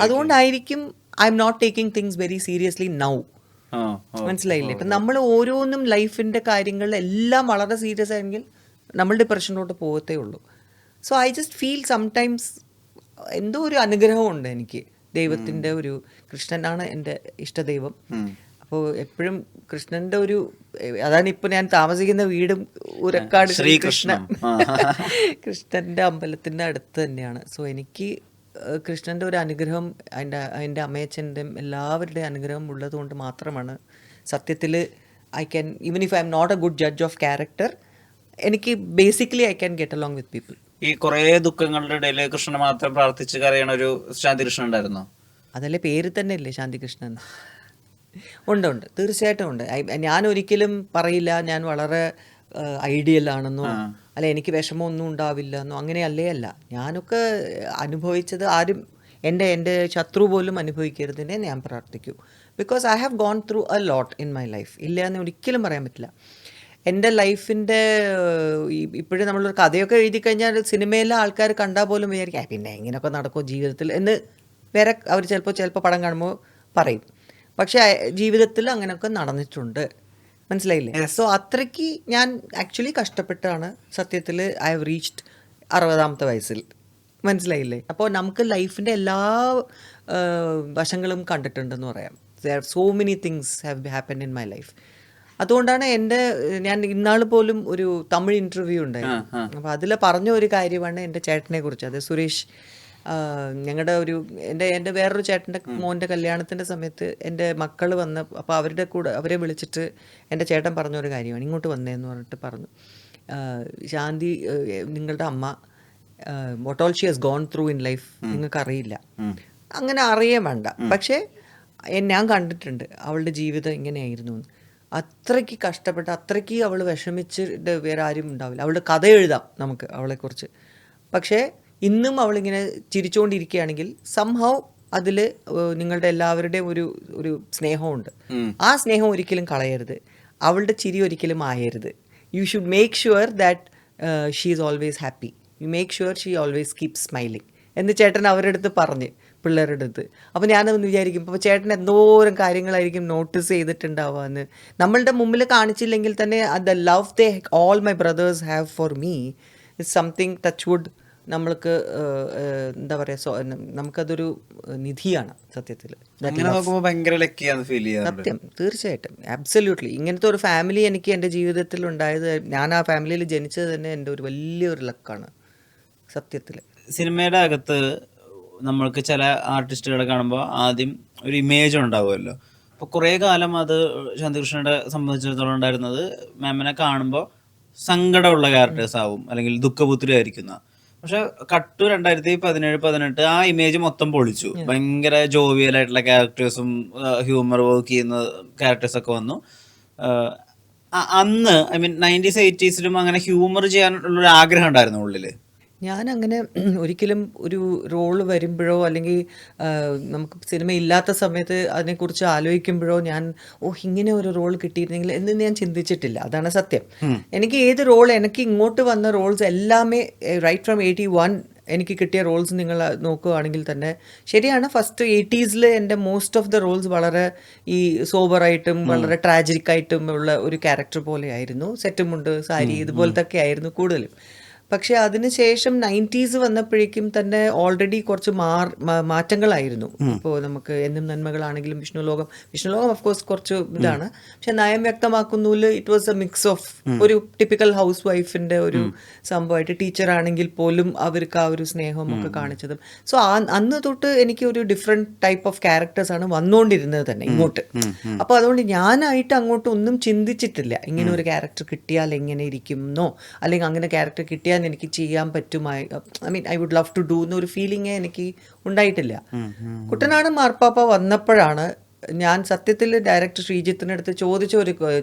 B: അതുകൊണ്ടായിരിക്കും I M not taking things very seriously now. മനസ്സിലായില്ലേ? ഇപ്പം നമ്മൾ ഓരോന്നും ലൈഫിൻ്റെ കാര്യങ്ങളിൽ എല്ലാം വളരെ സീരിയസ് ആണെങ്കിൽ നമ്മൾ ഡിപ്രഷനിലോട്ട് പോകത്തേ ഉള്ളൂ. So I just feel sometimes എന്തോ ഒരു അനുഗ്രഹമുണ്ട് എനിക്ക്. ദൈവത്തിൻ്റെ ഒരു, കൃഷ്ണനാണ് എൻ്റെ ഇഷ്ടദൈവം. അപ്പോൾ എപ്പോഴും കൃഷ്ണൻ്റെ ഒരു, അതാണ് ഇപ്പോൾ ഞാൻ താമസിക്കുന്ന വീടും ഉരക്കാട് കൃഷ്ണൻ്റെ അമ്പലത്തിൻ്റെ അടുത്ത് തന്നെയാണ്. സോ എനിക്ക് കൃഷ്ണൻ്റെ ഒരു അനുഗ്രഹം, എൻ്റെ അമ്മയച്ഛൻ്റെയും എല്ലാവരുടെയും അനുഗ്രഹം ഉള്ളത് കൊണ്ട് മാത്രമാണ് സത്യത്തിൽ I can, even if I M not a good judge of character, എനിക്ക് basically I can get along with people.
A: ഈ കുറേ ദുഃഖങ്ങളുടെ ഇടയിൽ കൃഷ്ണനെ മാത്രം പ്രാർത്ഥിച്ച് കരയണ ഒരു ശാന്തികൃഷ്ണൻ ഉണ്ടായിരുന്നോ?
B: അതല്ലേ പേര് തന്നെ ഇല്ലേ ശാന്തികൃഷ്ണൻ? ഉണ്ട്, തീർച്ചയായിട്ടും ഉണ്ട്. ഞാൻ ഒരിക്കലും പറയില്ല ഞാൻ വളരെ ഐഡിയൽ ആണെന്നോ അല്ല എനിക്ക് വിഷമമൊന്നും ഉണ്ടാവില്ല എന്നോ, അങ്ങനെയല്ലേ അല്ല. ഞാനൊക്കെ അനുഭവിച്ചത് ആരും എൻ്റെ ശത്രു പോലും അനുഭവിക്കരുതിനെ ഞാൻ പ്രാർത്ഥിക്കൂ. Because I have gone through a lot in my life. ഇല്ല എന്ന് ഒരിക്കലും പറയാൻ പറ്റില്ല. എൻ്റെ ലൈഫിൻ്റെ ഇപ്പോഴും നമ്മളൊരു കഥയൊക്കെ എഴുതി കഴിഞ്ഞാൽ സിനിമയിലെ ആൾക്കാർ കണ്ടാൽ പോലും വിചാരിക്കും പിന്നെ ഇങ്ങനെയൊക്കെ നടക്കുമോ ജീവിതത്തിൽ എന്ന് വേറെ അവർ ചിലപ്പോൾ പടം കാണുമ്പോൾ പറയും. പക്ഷേ ജീവിതത്തിൽ അങ്ങനെയൊക്കെ നടന്നിട്ടുണ്ട്, മനസ്സിലായില്ലേ? സോ അത്രയ്ക്ക് ഞാൻ ആക്ച്വലി കഷ്ടപ്പെട്ടാണ് സത്യത്തിൽ ഐ ഹവ് റീച്ച്ഡ് 60ാമത്തെ വയസ്സിൽ, മനസ്സിലായില്ലേ? അപ്പോൾ നമുക്ക് ലൈഫിൻ്റെ എല്ലാ വശങ്ങളും കണ്ടിട്ടുണ്ടെന്ന് പറയാം. There so many things have happen in my life. അതുകൊണ്ടാണ് ഞാൻ ഇന്നാൾ പോലും ഒരു തമിഴ് ഇൻ്റർവ്യൂ ഉണ്ടായിരുന്നു. അപ്പോൾ അതിൽ പറഞ്ഞ ഒരു കാര്യമാണ് എൻ്റെ ചേട്ടനെ കുറിച്ച്. അത് സുരേഷ്, ഞങ്ങളുടെ ഒരു എൻ്റെ വേറൊരു ചേട്ടൻ്റെ മോൻ്റെ കല്യാണത്തിൻ്റെ സമയത്ത് എൻ്റെ മക്കൾ വന്ന്, അപ്പോൾ അവരുടെ കൂടെ അവരെ വിളിച്ചിട്ട് എൻ്റെ ചേട്ടൻ പറഞ്ഞൊരു കാര്യമാണ്, ഇങ്ങോട്ട് വന്നേന്ന് പറഞ്ഞിട്ട് പറഞ്ഞു, ശാന്തി നിങ്ങളുടെ അമ്മ what all she has gone through in life നിങ്ങൾക്ക് അറിയില്ല. അങ്ങനെ അറിയാൻ വേണ്ട, പക്ഷേ ഞാൻ കണ്ടിട്ടുണ്ട് അവളുടെ ജീവിതം ഇങ്ങനെയായിരുന്നു എന്ന്. അത്രയ്ക്ക് കഷ്ടപ്പെട്ട് അത്രയ്ക്ക് അവൾ വിഷമിച്ചിട്ട് വേറെ ആരും ഉണ്ടാവില്ല. അവളുടെ കഥ എഴുതാം നമുക്ക് അവളെക്കുറിച്ച്. പക്ഷേ ഇന്നും അവളിങ്ങനെ ചിരിച്ചുകൊണ്ടിരിക്കുകയാണെങ്കിൽ സംഹൗ അതിൽ നിങ്ങളുടെ എല്ലാവരുടെയും ഒരു സ്നേഹമുണ്ട്. ആ സ്നേഹം ഒരിക്കലും കളയരുത്, അവളുടെ ചിരി ഒരിക്കലും ആയരുത്. You should make sure that she is always happy. You make sure she always keep smiling എന്ന് ചേട്ടൻ അവരുടെ അടുത്ത് പറഞ്ഞ്, പിള്ളേരുടെ അടുത്ത്. അപ്പോൾ ഞാനതൊന്ന് വിചാരിക്കും, ഇപ്പോൾ ചേട്ടൻ എന്തോരം കാര്യങ്ങളായിരിക്കും നോട്ടീസ് ചെയ്തിട്ടുണ്ടാവുക എന്ന്. നമ്മളുടെ മുമ്പിൽ കാണിച്ചില്ലെങ്കിൽ തന്നെ the love they all my brothers have for me is something touch wood. നമ്മൾക്ക് എന്താ പറയുക, നമുക്കതൊരു നിധിയാണ് സത്യത്തിൽ. സത്യം, തീർച്ചയായിട്ടും, അബ്സല്യൂട്ട്ലി. ഇങ്ങനത്തെ ഒരു ഫാമിലി എനിക്ക് എൻ്റെ ജീവിതത്തിൽ ഉണ്ടായത്, ഞാൻ ആ ഫാമിലിയിൽ ജനിച്ചത് തന്നെ എൻ്റെ ഒരു വലിയൊരു ലക്കാണ് സത്യത്തിൽ.
A: സിനിമയുടെ അകത്ത് നമ്മൾക്ക് ചില ആർട്ടിസ്റ്റുകളെ കാണുമ്പോൾ ആദ്യം ഒരു ഇമേജ് ഉണ്ടാവുമല്ലോ. അപ്പോൾ കുറേ കാലം അത് ശാന്തികൃഷ്ണനെ സംബന്ധിച്ചിടത്തോളം ഉണ്ടായിരുന്നത്, മാമിനെ കാണുമ്പോൾ സങ്കടമുള്ള ക്യാരക്ടേഴ്സ് ആവും, അല്ലെങ്കിൽ ദുഃഖപുത്രി ആയിരിക്കുന്ന. പക്ഷെ കട്ടു 2017-18 ആ ഇമേജ് മൊത്തം പൊളിച്ചു. ഭയങ്കര ജോവിയലായിട്ടുള്ള ക്യാരക്ടേഴ്സും ഹ്യൂമർ വർക്ക് ചെയ്യുന്ന ക്യാരക്ടേഴ്സൊക്കെ വന്നു. അന്ന് ഐ മീൻ 90s 80s അങ്ങനെ ഹ്യൂമർ ചെയ്യാനുള്ളൊരു ആഗ്രഹം ഉണ്ടായിരുന്നു ഉള്ളിൽ.
B: ഞാനങ്ങനെ ഒരിക്കലും ഒരു റോള് വരുമ്പോഴോ അല്ലെങ്കിൽ നമുക്ക് സിനിമ ഇല്ലാത്ത സമയത്ത് അതിനെക്കുറിച്ച് ആലോചിക്കുമ്പോഴോ ഞാൻ ഇങ്ങനെ ഒരു റോൾ കിട്ടിയിരുന്നെങ്കിൽ എന്ന് ഞാൻ ചിന്തിച്ചിട്ടില്ല. അതാണ് സത്യം. എനിക്ക് ഏത് റോൾ, എനിക്ക് ഇങ്ങോട്ട് വന്ന റോൾസ് എല്ലാമേ റൈറ്റ് ഫ്രം 81 എനിക്ക് കിട്ടിയ റോൾസ് നിങ്ങൾ നോക്കുകയാണെങ്കിൽ തന്നെ ശരിയാണ്. ഫസ്റ്റ് 80s എൻ്റെ മോസ്റ്റ് ഓഫ് ദ റോൾസ് വളരെ ഈ സോബറായിട്ടും വളരെ ട്രാജിക്കായിട്ടും ഉള്ള ഒരു ക്യാരക്ടർ പോലെയായിരുന്നു. സെറ്റുമുണ്ട്, സാരി, ഇതുപോലത്തെ ഒക്കെ ആയിരുന്നു കൂടുതലും. പക്ഷെ അതിനുശേഷം 90s വന്നപ്പോഴേക്കും തന്നെ ഓൾറെഡി കുറച്ച് മാറ്റങ്ങളായിരുന്നു. ഇപ്പോൾ നമുക്ക് എന്നും നന്മകളാണെങ്കിലും വിഷ്ണുലോകം ഓഫ് കോഴ്സ് കുറച്ച് ഇതാണ്. പക്ഷെ നയം വ്യക്തമാക്കുന്നതിൽ it was a mix of ഒരു ടിപ്പിക്കൽ ഹൗസ് വൈഫിന്റെ ഒരു സംഭവമായിട്ട്. ടീച്ചർ ആണെങ്കിൽ പോലും അവർക്ക് ആ ഒരു സ്നേഹം ഒക്കെ കാണിച്ചതും. സോ അന്ന് തൊട്ട് എനിക്ക് ഒരു ഡിഫറെന്റ് ടൈപ്പ് ഓഫ് ക്യാരക്ടേഴ്സ് ആണ് വന്നുകൊണ്ടിരുന്നത് തന്നെ ഇങ്ങോട്ട്. അപ്പോൾ അതുകൊണ്ട് ഞാനായിട്ട് അങ്ങോട്ട് ഒന്നും ചിന്തിച്ചിട്ടില്ല ഇങ്ങനെ ഒരു ക്യാരക്ടർ കിട്ടിയാൽ എങ്ങനെ ഇരിക്കുന്നോ, അല്ലെങ്കിൽ അങ്ങനെ ക്യാരക്ടർ കിട്ടിയാൽ എനിക്ക് ചെയ്യാൻ പറ്റുമായി, I mean I would love to do എന്നൊരു ഫീലിംഗ് എനിക്ക് ഉണ്ടായിട്ടില്ല. കുട്ടനാട് മാർപ്പാപ്പ വന്നപ്പോഴാണ് ഞാൻ സത്യത്തിൽ ഡയറക്ടർ ശ്രീജിത്തിൻ്റെ അടുത്ത് ചോദിച്ച ഒരു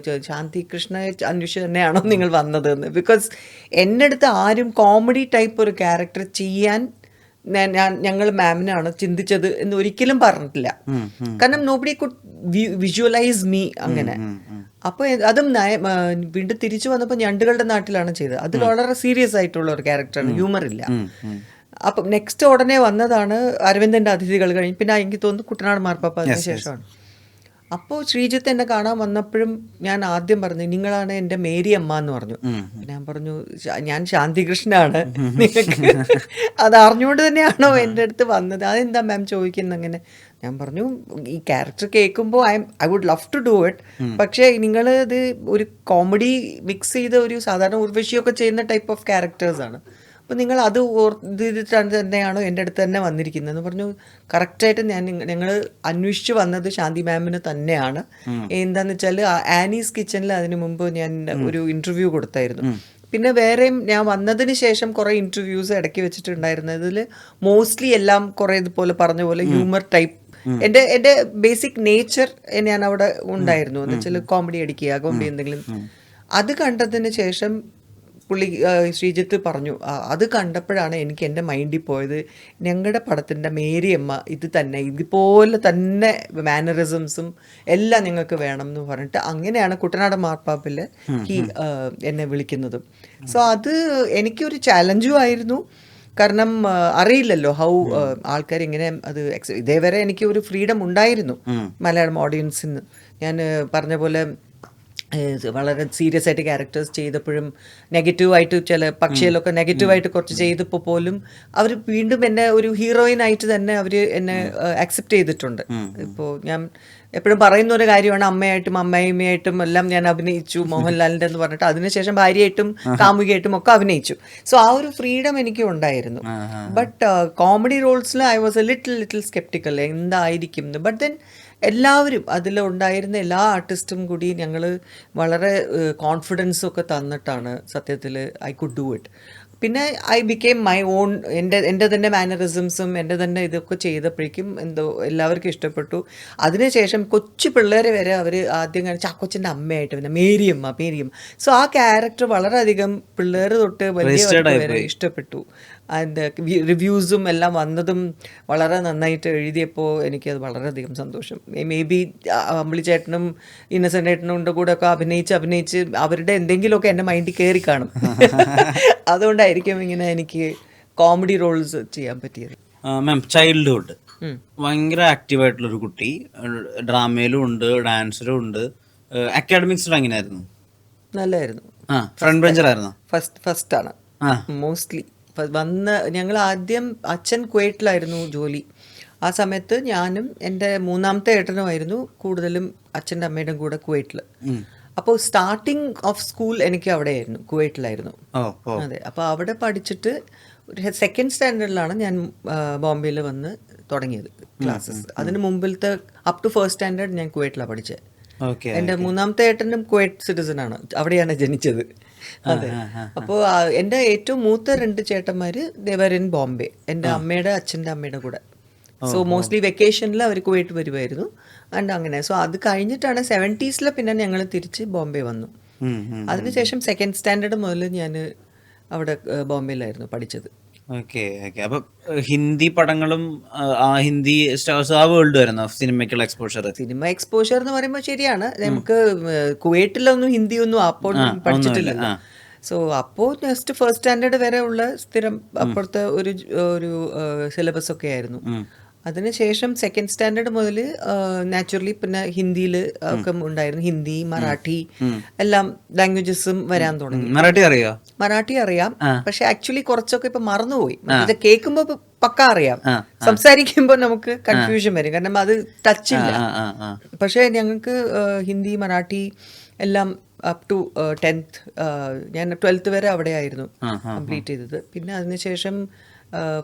B: ശാന്തി കൃഷ്ണയെ അന്വേഷിച്ച് തന്നെയാണോ നിങ്ങൾ വന്നത് എന്ന്. ബിക്കോസ് എൻ്റെ അടുത്ത് ആരും കോമഡി ടൈപ്പ് ഒരു ക്യാരക്ടർ ചെയ്യാൻ ഞങ്ങൾ മാമിനാണ് ചിന്തിച്ചത് എന്ന് ഒരിക്കലും പറഞ്ഞിട്ടില്ല. കാരണം നോബഡി കുഡ് വിഷ്വലൈസ് മീ അങ്ങനെ. അപ്പോൾ അതും വീണ്ടും തിരിച്ചു വന്നപ്പോൾ ഞണ്ടുകളുടെ നാട്ടിലാണ് ചെയ്തത്. അതിൽ വളരെ സീരിയസ് ആയിട്ടുള്ള ഒരു ക്യാരക്ടറാണ്, ഹ്യൂമർ ഇല്ല. അപ്പം നെക്സ്റ്റ് ഉടനെ വന്നതാണ് അരവിന്ദൻ്റെ അതിഥികൾ കഴിഞ്ഞ്, പിന്നെ എനിക്ക് തോന്നുന്നു കുട്ടനാട് മാർപ്പാപ്പ അതിന് ശേഷമാണ്. അപ്പോൾ ശ്രീജിത്ത് എന്നെ കാണാൻ വന്നപ്പോഴും ഞാൻ ആദ്യം പറഞ്ഞു, നിങ്ങളാണ് എൻ്റെ മേരി അമ്മ എന്ന് പറഞ്ഞു. ഞാൻ പറഞ്ഞു, ഞാൻ ശാന്തികൃഷ്ണനാണ്, നിങ്ങൾക്ക് അത് അറിഞ്ഞുകൊണ്ട് തന്നെയാണോ എൻ്റെ അടുത്ത് വന്നത്, അതെന്താ മാം ചോദിക്കുന്നത് അങ്ങനെ. ഞാൻ പറഞ്ഞു, ഈ ക്യാരക്ടർ കേൾക്കുമ്പോൾ I would love to do it, പക്ഷേ നിങ്ങൾ ഇത് ഒരു കോമഡി മിക്സ് ചെയ്ത ഒരു സാധാരണ ഉർവശിയൊക്കെ ചെയ്യുന്ന ടൈപ്പ് ഓഫ് ക്യാരക്ടേഴ്സാണ്, അപ്പോൾ നിങ്ങൾ അത് ഓർത്തിട്ടാണ് തന്നെയാണോ എൻ്റെ അടുത്ത് തന്നെ വന്നിരിക്കുന്നതെന്ന് പറഞ്ഞു. കറക്റ്റായിട്ട് ഞങ്ങൾ അന്വേഷിച്ച് വന്നത് ശാന്തി മാമിന് തന്നെയാണ്. എന്താന്ന് വെച്ചാൽ ആനീസ് കിച്ചണിൽ അതിന് മുമ്പ് ഞാൻ ഒരു ഇൻ്റർവ്യൂ കൊടുത്തായിരുന്നു. പിന്നെ വേറെയും ഞാൻ വന്നതിന് ശേഷം കുറേ ഇൻ്റർവ്യൂസ് ഇടയ്ക്ക് വെച്ചിട്ടുണ്ടായിരുന്നതിൽ മോസ്റ്റ്ലി എല്ലാം കുറേ ഇതുപോലെ പറഞ്ഞ പോലെ ഹ്യൂമർ ടൈപ്പ് എൻ്റെ ബേസിക് നേച്ചർ ഞാൻ അവിടെ ഉണ്ടായിരുന്നു. എന്ന് വെച്ചാൽ കോമഡി അടിക്കുക, കോമഡി എന്തെങ്കിലും. അത് കണ്ടതിന് ശേഷം പുള്ളി ശ്രീജിത്ത് പറഞ്ഞു, അത് കണ്ടപ്പോഴാണ് എനിക്ക് എൻ്റെ മൈൻഡിൽ പോയത്, ഞങ്ങളുടെ പടത്തിൻ്റെ മേരിയമ്മ ഇത് തന്നെ, ഇതുപോലെ തന്നെ മാനറിസംസും എല്ലാം നിങ്ങൾക്ക് വേണം എന്ന് പറഞ്ഞിട്ട് അങ്ങനെയാണ് കുട്ടനാട് മാർപ്പാപ്പിൽ എന്നെ വിളിക്കുന്നതും. സോ അത് എനിക്കൊരു ചാലഞ്ചും ആയിരുന്നു. കാരണം അറിയില്ലല്ലോ ഹൗ ആൾക്കാർ ഇങ്ങനെ അത് ഇതേവരെ എനിക്ക് ഒരു ഫ്രീഡം ഉണ്ടായിരുന്നു മലയാളം ഓഡിയൻസിന്. ഞാൻ പറഞ്ഞ പോലെ വളരെ സീരിയസ് ആയിട്ട് ക്യാരക്ടേഴ്സ് ചെയ്തപ്പോഴും നെഗറ്റീവായിട്ട് ചില പക്ഷിയിലൊക്കെ നെഗറ്റീവായിട്ട് കുറച്ച് ചെയ്തപ്പോൾ പോലും അവർ വീണ്ടും എന്നെ ഒരു ഹീറോയിനായിട്ട് തന്നെ അവർ എന്നെ അക്സെപ്റ്റ് ചെയ്തിട്ടുണ്ട്. ഇപ്പോൾ ഞാൻ എപ്പോഴും പറയുന്ന ഒരു കാര്യമാണ്, അമ്മയായിട്ടും അമ്മായിമ്മയായിട്ടും എല്ലാം ഞാൻ അഭിനയിച്ചു മോഹൻലാലിൻ്റെ എന്ന് പറഞ്ഞിട്ട്, അതിനുശേഷം ഭാര്യയായിട്ടും കാമുകിയായിട്ടും ഒക്കെ അഭിനയിച്ചു. സോ ആ ഒരു ഫ്രീഡം എനിക്ക് ഉണ്ടായിരുന്നു. ബട്ട് കോമഡി റോൾസിൽ I was a little skeptical എന്തായിരിക്കും എന്ന്. ബട്ട് ദെൻ എല്ലാവരും അതിലുണ്ടായിരുന്ന എല്ലാ ആർട്ടിസ്റ്റും കൂടി ഞങ്ങൾ വളരെ കോൺഫിഡൻസൊക്കെ തന്നിട്ടാണ് സത്യത്തിൽ ഐ കുഡ് ഡു ഇറ്റ്. പിന്നെ ഐ ബിക്കെയിം മൈ ഓൺ, എൻ്റെ തന്നെ മാനറിസംസും എൻ്റെ തന്നെ ഇതൊക്കെ ചെയ്തപ്പോഴേക്കും എന്തോ എല്ലാവർക്കും ഇഷ്ടപ്പെട്ടു. അതിനുശേഷം കൊച്ചു പിള്ളേരെ വരെ അവർ ആദ്യം കാണിച്ച ചാക്കോച്ചൻ്റെ അമ്മയായിട്ട് പിന്നെ മേരിയമ്മ. സോ ആ ക്യാരക്ടർ വളരെയധികം പിള്ളേർ തൊട്ട് വലിയ വരെ ഇഷ്ടപ്പെട്ടു. അതിൻ്റെ റിവ്യൂസും എല്ലാം വന്നതും വളരെ നന്നായിട്ട് എഴുതിയപ്പോൾ എനിക്കത് വളരെയധികം സന്തോഷം. മേ ബി അമ്പിളി ചേട്ടനും ഇന്നസെൻ്റ് ഏട്ടനും കൂടെ ഒക്കെ അഭിനയിച്ച് അവരുടെ എന്തെങ്കിലുമൊക്കെ എൻ്റെ മൈൻഡിൽ കയറി കാണും. അതുകൊണ്ടായിരിക്കും ഇങ്ങനെ എനിക്ക് കോമഡി റോൾസ് ചെയ്യാൻ പറ്റിയത്.
A: മാം, ചൈൽഡ്ഹുഡ് ഭയങ്കര ആക്റ്റീവായിട്ടുള്ളൊരു കുട്ടി, ഡ്രാമയിലും ഉണ്ട്, ഡാൻസിലും ഉണ്ട്. അക്കാഡമിക്സിലും എങ്ങനെയായിരുന്നു?
B: നല്ലതായിരുന്നു.
A: ഫ്രണ്ട് ബെഞ്ചറായിരുന്നു?
B: ഫസ്റ്റാണ് മോസ്റ്റ്ലി ഞങ്ങൾ ആദ്യം അച്ഛൻ കുവൈറ്റിലായിരുന്നു ജോലി. ആ സമയത്ത് ഞാനും എൻ്റെ മൂന്നാമത്തെ ഏട്ടനുമായിരുന്നു കൂടുതലും അച്ഛൻ്റെ അമ്മയുടെയും കൂടെ കുവൈറ്റിൽ. അപ്പോൾ സ്റ്റാർട്ടിങ് ഓഫ് സ്കൂൾ എനിക്ക് അവിടെയായിരുന്നു, കുവൈറ്റിലായിരുന്നു. അതെ, അപ്പോൾ അവിടെ പഠിച്ചിട്ട് ഒരു സെക്കൻഡ് സ്റ്റാൻഡേർഡിലാണ് ഞാൻ ബോംബെയിൽ വന്ന് തുടങ്ങിയത് ക്ലാസ്സസ്. അതിന് മുമ്പിലത്തെ അപ് ടു ഫസ്റ്റ് സ്റ്റാൻഡേർഡ് ഞാൻ കുവൈറ്റിലാണ് പഠിച്ചത്. എൻ്റെ മൂന്നാമത്തെ ഏട്ടനും കുവൈറ്റ് സിറ്റിസൺ ആണ്, അവിടെയാണ് ജനിച്ചത്. അതെ, അപ്പോൾ എൻ്റെ ഏറ്റവും മൂത്ത 2 ചേട്ടന്മാർ ദേവർ ഇൻ ബോംബെ, എൻ്റെ അമ്മയുടെ അച്ഛൻ്റെ അമ്മയുടെ കൂടെ. സോ മോസ്റ്റ്ലി വെക്കേഷനിൽ അവർ കുവൈറ്റ് വരുമായിരുന്നു. ആൻഡ് അങ്ങനെ സോ അത് കഴിഞ്ഞിട്ടാണ് 70s പിന്നെ ഞങ്ങൾ തിരിച്ച് ബോംബെ വന്നു. അതിനുശേഷം സെക്കൻഡ് സ്റ്റാൻഡേർഡ് മുതൽ ഞാൻ അവിടെ ബോംബെയിലായിരുന്നു പഠിച്ചത്.
A: Okay okay. അപ്പം ഹിന്ദി പടങ്ങളും ഹിന്ദി സ്റ്റാർസ് ആ വേൾഡ് വരുന്ന സിനിമയ്ക്കുള്ള എക്സ്പോഷർ
B: എന്ന് പറയുമ്പോൾ ശരിയാണ്, നമുക്ക് കുവൈറ്റിലൊന്നും ഹിന്ദി ഒന്നും അപ്പോൾ പഠിച്ചിട്ടില്ല. സോ അപ്പോൾ ജസ്റ്റ് ഫസ്റ്റ് സ്റ്റാൻഡേർഡ് വരെ ഉള്ള സ്ഥിരം അപ്പുറത്തെ ഒരു സിലബസ് ഒക്കെ ആയിരുന്നു. അതിനുശേഷം സെക്കൻഡ് സ്റ്റാൻഡേർഡ് മുതൽ നാച്ചുറലി പിന്നെ ഹിന്ദിയിൽ ഒക്കെ ഉണ്ടായിരുന്നു. ഹിന്ദി, മറാഠി എല്ലാം ലാംഗ്വേജസും വരാൻ തുടങ്ങി. മറാഠി അറിയാം, പക്ഷെ ആക്ച്വലി കുറച്ചൊക്കെ ഇപ്പൊ മറന്നുപോയി. കേൾക്കുമ്പോ പക്ക അറിയാം, സംസാരിക്കുമ്പോൾ നമുക്ക് കൺഫ്യൂഷൻ വരും, കാരണം അത് ടച്ച് ഇല്ല. പക്ഷെ ഞങ്ങൾക്ക് ഹിന്ദി, മറാഠി എല്ലാം അപ് ടു 10th, ഞാൻ 12th വരെ അവിടെ ആയിരുന്നു കംപ്ലീറ്റ് ചെയ്തത്. പിന്നെ അതിനുശേഷം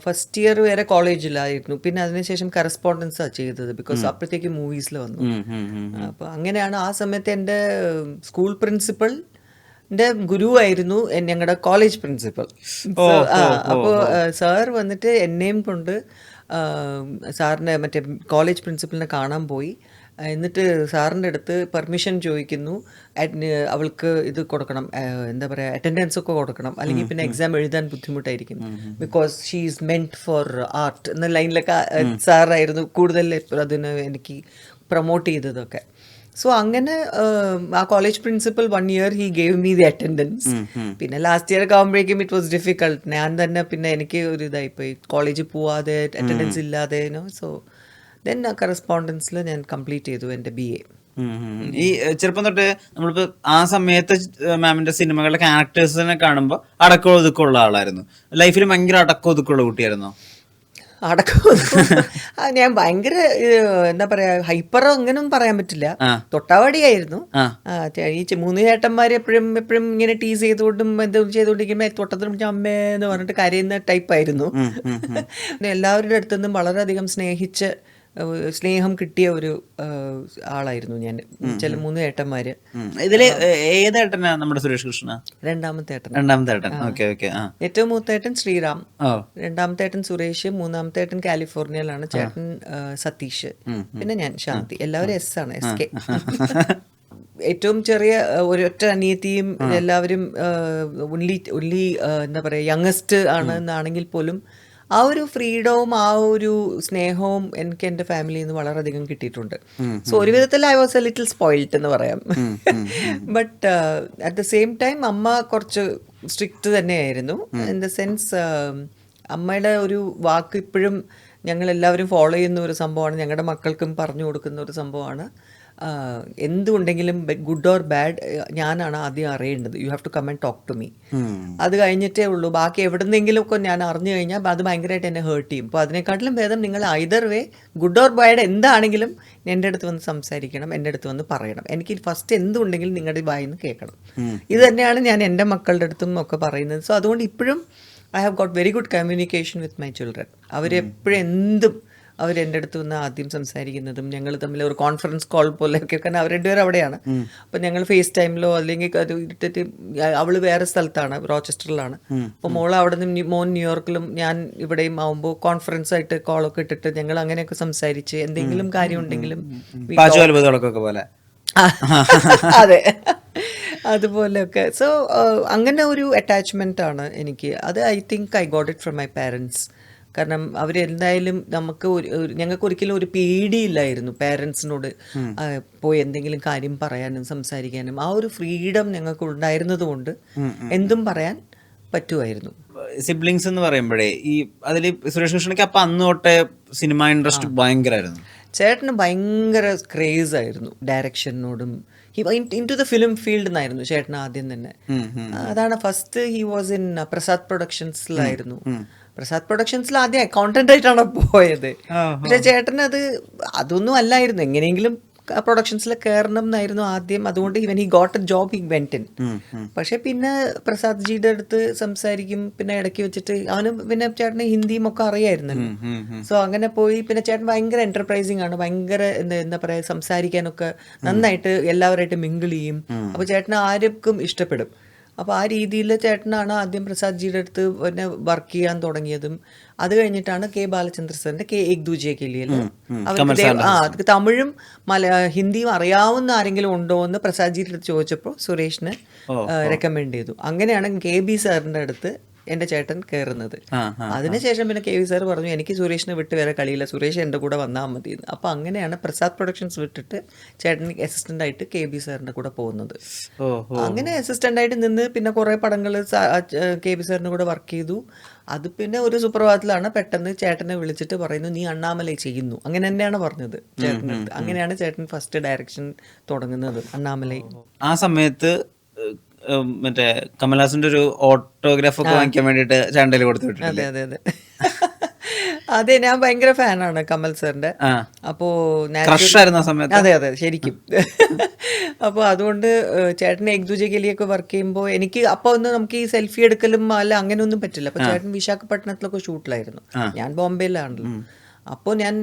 B: ഫസ്റ്റ് ഇയർ വരെ കോളേജിലായിരുന്നു. പിന്നെ അതിനുശേഷം കറസ്പോണ്ടൻസാണ് ചെയ്തത്, ബിക്കോസ് അപ്പോഴത്തേക്ക് മൂവീസിൽ വന്നു. അപ്പോൾ അങ്ങനെയാണ് ആ സമയത്ത് എൻ്റെ സ്കൂൾ പ്രിൻസിപ്പളിൻ്റെ ഗുരുവായിരുന്നു ഞങ്ങളുടെ കോളേജ് പ്രിൻസിപ്പൽ. അപ്പോൾ സാർ വന്നിട്ട് എന്നെയും കൊണ്ട് സാറിനെ മറ്റേ കോളേജ് പ്രിൻസിപ്പലിനെ കാണാൻ പോയി. എന്നിട്ട് സാറിൻ്റെ അടുത്ത് പെർമിഷൻ ചോദിക്കുന്നു, അവൾക്ക് ഇത് കൊടുക്കണം, എന്താ പറയുക, അറ്റൻഡൻസ് ഒക്കെ കൊടുക്കണം, അല്ലെങ്കിൽ പിന്നെ എക്സാം എഴുതാൻ ബുദ്ധിമുട്ടായിരിക്കും, because she is meant for art എന്ന ലൈനിലൊക്കെ സാറായിരുന്നു കൂടുതൽ അതിന് എനിക്ക് പ്രൊമോട്ട് ചെയ്തതൊക്കെ. സോ അങ്ങനെ ആ college principal 1 year he gave me the attendance. പിന്നെ ലാസ്റ്റ് ഇയർ ആകുമ്പോഴേക്കും ഇറ്റ് വാസ് ഡിഫിക്കൾട്ട്. ഞാൻ തന്നെ പിന്നെ എനിക്ക് ഒരു ഇതായിപ്പോയി, കോളേജിൽ പോവാതെ അറ്റൻഡൻസ് ഇല്ലാതെ. സോ ദെൻ കറസ്പോണ്ടൻസിൽ ഞാൻ കംപ്ലീറ്റ് ചെയ്തു എൻ്റെ BA.
A: ഈ ചെറുപ്പം തൊട്ട് നമ്മളിപ്പോ ആ സമയത്ത് മാമിന്റെ സിനിമകളിലെ ക്യാരക്ടേഴ്സിനെ കാണുമ്പോൾ അടക്കം ഒതുക്കമുള്ള ആളായിരുന്നു. ലൈഫിൽ ഭയങ്കര അടക്കം ഒതുക്കമുള്ള കുട്ടിയായിരുന്നോ?
B: ഞാൻ ഭയങ്കര എന്താ പറയാ ഹൈപ്പറോ അങ്ങനെയൊന്നും പറയാൻ പറ്റില്ല. തൊട്ടാവാടിയായിരുന്നു. ഈ 3 ചേട്ടന്മാര് എപ്പോഴും ഇങ്ങനെ ടീസ് ചെയ്തുകൊണ്ടും എന്തും ചെയ്തുകൊണ്ടിരിക്കുമ്പോ തൊട്ടത്തിനും അമ്മേന്ന് പറഞ്ഞിട്ട് കരയുന്ന ടൈപ്പായിരുന്നു. എല്ലാവരുടെ അടുത്തുനിന്നും വളരെയധികം സ്നേഹം കിട്ടിയ ഒരു ആളായിരുന്നു ഞാൻ. ചില 3 ചേട്ടന്മാര്.
A: ഇതില് ഏതേട്ടനാ നമ്മുടെ സുരേഷ് കൃഷ്ണ?
B: രണ്ടാമത്തെ ഏട്ടൻ. ഏറ്റവും മൂത്ത ഏട്ടൻ ശ്രീറാം, രണ്ടാമത്തെ ഏട്ടൻ സുരേഷ്, മൂന്നാമത്തെ ഏട്ടൻ കാലിഫോർണിയയിലാണ്, ചേട്ടൻ സതീഷ്, പിന്നെ ഞാൻ ശാന്തി. എല്ലാവരും S ആണ്, SK. ഏറ്റവും ചെറിയ ഒരൊറ്റ അനിയത്തിയും എല്ലാവരും ഉള്ളി എന്താ പറയാ യങ്ങസ്റ്റ് ആണ് എന്നാണെങ്കിൽ പോലും ആ ഒരു ഫ്രീഡവും ആ ഒരു സ്നേഹവും എനിക്ക് എൻ്റെ ഫാമിലിയിൽ നിന്ന് വളരെയധികം കിട്ടിയിട്ടുണ്ട്. സോ ഒരു വിധത്തിൽ I was a little spoiled എന്ന് പറയാം. But at the same time അമ്മ കുറച്ച് സ്ട്രിക്റ്റ് തന്നെയായിരുന്നു. ഇൻ ദ സെൻസ് അമ്മയുടെ ഒരു വാക്ക് ഇപ്പോഴും ഞങ്ങൾ എല്ലാവരും ഫോളോ ചെയ്യുന്ന ഒരു സംഭവമാണ്. ഞങ്ങളുടെ മക്കൾക്കും പറഞ്ഞു കൊടുക്കുന്ന ഒരു സംഭവമാണ്. എന്തുണ്ടെങ്കിലും ഗുഡ് ഓർ ബാഡ് ഞാനാണ് ആദ്യം അറിയേണ്ടത്. You have to come and talk to me. അത് കഴിഞ്ഞിട്ടേ ഉള്ളൂ. ബാക്കി എവിടെന്നെങ്കിലും ഒക്കെ ഞാൻ അറിഞ്ഞു കഴിഞ്ഞാൽ അത് ഭയങ്കരമായിട്ട് എന്നെ ഹേർട്ട് ചെയ്യും. അപ്പോൾ അതിനെക്കാട്ടിലും ഭേദം നിങ്ങൾ either way good or bad എന്താണെങ്കിലും എൻ്റെ അടുത്ത് വന്ന് സംസാരിക്കണം, എൻ്റെ അടുത്ത് വന്ന് പറയണം. എനിക്ക് ഫസ്റ്റ് എന്തുണ്ടെങ്കിലും നിങ്ങളുടെ വായിന്ന് കേൾക്കണം. ഇത് തന്നെയാണ് ഞാൻ എൻ്റെ മക്കളുടെ അടുത്തും ഒക്കെ പറയുന്നത്. സോ അതുകൊണ്ട് ഇപ്പോഴും I have got very good communication with my children. അവരെപ്പോഴും എന്തും അവരെൻ്റെ അടുത്ത് വന്ന് ആദ്യം സംസാരിക്കുന്നതും ഞങ്ങൾ തമ്മിൽ ഒരു കോൺഫറൻസ് കോൾ പോലെയൊക്കെ. കാരണം അവർ രണ്ടുപേരും അവിടെയാണ്. അപ്പം ഞങ്ങൾ ഫേസ് ടൈമിലോ അല്ലെങ്കിൽ അത് ഇട്ടിട്ട് അവൾ വേറെ സ്ഥലത്താണ്, റോച്ചസ്റ്ററിലാണ്. അപ്പോൾ മോൾ അവിടെ നിന്ന് മോൻ ന്യൂയോർക്കിലും ഞാൻ ഇവിടെയും ആവുമ്പോൾ കോൺഫറൻസ് ആയിട്ട് കോളൊക്കെ ഇട്ടിട്ട് ഞങ്ങൾ അങ്ങനെയൊക്കെ സംസാരിച്ച് എന്തെങ്കിലും കാര്യം ഉണ്ടെങ്കിലും
A: പോലെ
B: അതെ അതുപോലെയൊക്കെ. സോ അങ്ങനെ ഒരു അറ്റാച്ച്മെൻ്റ് ആണ് എനിക്ക്. അത് I think I got it from my parents. കാരണം അവരെന്തായാലും ഞങ്ങൾക്ക് ഒരിക്കലും ഒരു പേടിയില്ലായിരുന്നു പാരൻസിനോട് പോയി എന്തെങ്കിലും കാര്യം പറയാനും സംസാരിക്കാനും. ആ ഒരു ഫ്രീഡം ഞങ്ങൾക്ക് ഉണ്ടായിരുന്നത് കൊണ്ട് എന്തും പറയാൻ പറ്റുമായിരുന്നു.
A: സിബ്ലിങ്സ് എന്ന് പറയുമ്പോഴേ ഈ അതിൽ സുരേഷ് കൃഷ്ണയ്ക്ക് അപ്പം അന്ന് തൊട്ടേ സിനിമ ഇൻട്രസ്റ്റ് ഭയങ്കരമായിരുന്നു.
B: ചേട്ടന് ഭയങ്കര ക്രേസ് ആയിരുന്നു ഡയറക്ഷനോടും. Into the film field എന്നായിരുന്നു ചേട്ടൻ ആദ്യം തന്നെ. അതാണ് first he was in Prasad പ്രൊഡക്ഷൻസിലായിരുന്നു. പ്രസാദ് പ്രൊഡക്ഷൻസിൽ ആദ്യം അക്കൗണ്ടന്റ് ആയിട്ടാണ് പോയത്. പക്ഷെ ചേട്ടന് അതൊന്നും അല്ലായിരുന്നു. എങ്ങനെയെങ്കിലും പ്രൊഡക്ഷൻസിൽ കയറണം എന്നായിരുന്നു ആദ്യം. അതുകൊണ്ട് ഇവൻ he got A job, he went in. പക്ഷെ പിന്നെ പ്രസാദ് ജിയുടെ അടുത്ത് സംസാരിക്കും, പിന്നെ ഇടയ്ക്ക് വെച്ചിട്ട് അവന് പിന്നെ ചേട്ടന് ഹിന്ദിയും ഒക്കെ അറിയായിരുന്നല്ലോ. സോ അങ്ങനെ പോയി. പിന്നെ ചേട്ടൻ ഭയങ്കര എന്റർപ്രൈസിങ് ആണ്, ഭയങ്കര എന്താ പറയാ സംസാരിക്കാനൊക്കെ നന്നായിട്ട് എല്ലാവരായിട്ട് മിങ്കിൾ ചെയ്യും. അപ്പൊ ചേട്ടന് ആർക്കും ഇഷ്ടപ്പെടും. അപ്പോൾ ആ രീതിയിൽ ചേട്ടനാണ് ആദ്യം പ്രസാദ് ജിയുടെ അടുത്ത് പിന്നെ വർക്ക് ചെയ്യാൻ തുടങ്ങിയതും. അത് കഴിഞ്ഞിട്ടാണ് കെ ബാലചന്ദ്ര സാറിന്റെ കെ ഏക് ദൂജെ കെ ലിയെ അവർക്ക് തമിഴും ഹിന്ദിയും അറിയാവുന്ന ആരെങ്കിലും ഉണ്ടോ എന്ന് പ്രസാദ് ജിയുടെ അടുത്ത് ചോദിച്ചപ്പോൾ സുരേഷിനെ റെക്കമെൻഡ് ചെയ്തു. അങ്ങനെയാണ് KB സാറിന്റെ അടുത്ത് എൻ്റെ ചേട്ടൻ കയറുന്നത്. അതിനുശേഷം പിന്നെ KB സാർ പറഞ്ഞു എനിക്ക് സുരേഷിനെ വിട്ട് വേറെ കളിയില്ല, സുരേഷ് എൻ്റെ കൂടെ വന്നാൽ മതി എന്ന്. അപ്പോൾ അങ്ങനെയാണ് പ്രസാദ് പ്രൊഡക്ഷൻസ് വിട്ടിട്ട് ചേട്ടൻ അസിസ്റ്റന്റ് ആയിട്ട് KB സാറിൻ്റെ കൂടെ പോകുന്നത്. അങ്ങനെ അസിസ്റ്റന്റ് ആയിട്ട് നിന്ന് പിന്നെ കുറേ പടങ്ങൾ KB സാറിൻ്റെ കൂടെ വർക്ക് ചെയ്തു. അത് പിന്നെ ഒരു സുപ്രഭാതത്തിലാണ് പെട്ടെന്ന് ചേട്ടനെ വിളിച്ചിട്ട് പറയുന്നു നീ അണ്ണാമലൈ ചെയ്യുന്നു. അങ്ങനെ തന്നെയാണ് പറഞ്ഞത് ചേട്ടൻ്റെ അടുത്ത്. അങ്ങനെയാണ് ചേട്ടൻ ഫസ്റ്റ് ഡയറക്ഷൻ തുടങ്ങുന്നത്, അണ്ണാമലൈ.
A: ആ സമയത്ത് മറ്റേ കമൽഹാസന്റെ ഒരു ഓട്ടോഗ്രാഫ് ഒക്കെ വാങ്ങിക്കാൻ വേണ്ടിട്ട് ചാനലിൽ കൊടുത്തു.
B: അതെ അതെ അതെ അതെ ഞാൻ ഭയങ്കര ഫാനാണ് കമൽ സാറിന്റെ. അപ്പോ അതെ അതെ ശരിക്കും. അപ്പോൾ അതുകൊണ്ട് ചേട്ടൻ ഏക് ദൂജെ കെ ലിയെ ഒക്കെ വർക്ക് ചെയ്യുമ്പോൾ എനിക്ക് അപ്പോൾ ഒന്ന് നമുക്ക് ഈ സെൽഫി എടുക്കലും അല്ല അങ്ങനെയൊന്നും പറ്റില്ല. അപ്പോൾ ചേട്ടൻ വിശാഖപട്ടണത്തിലൊക്കെ ഷൂട്ടിലായിരുന്നു, ഞാൻ ബോംബെയിലാണല്ലോ. അപ്പോൾ ഞാൻ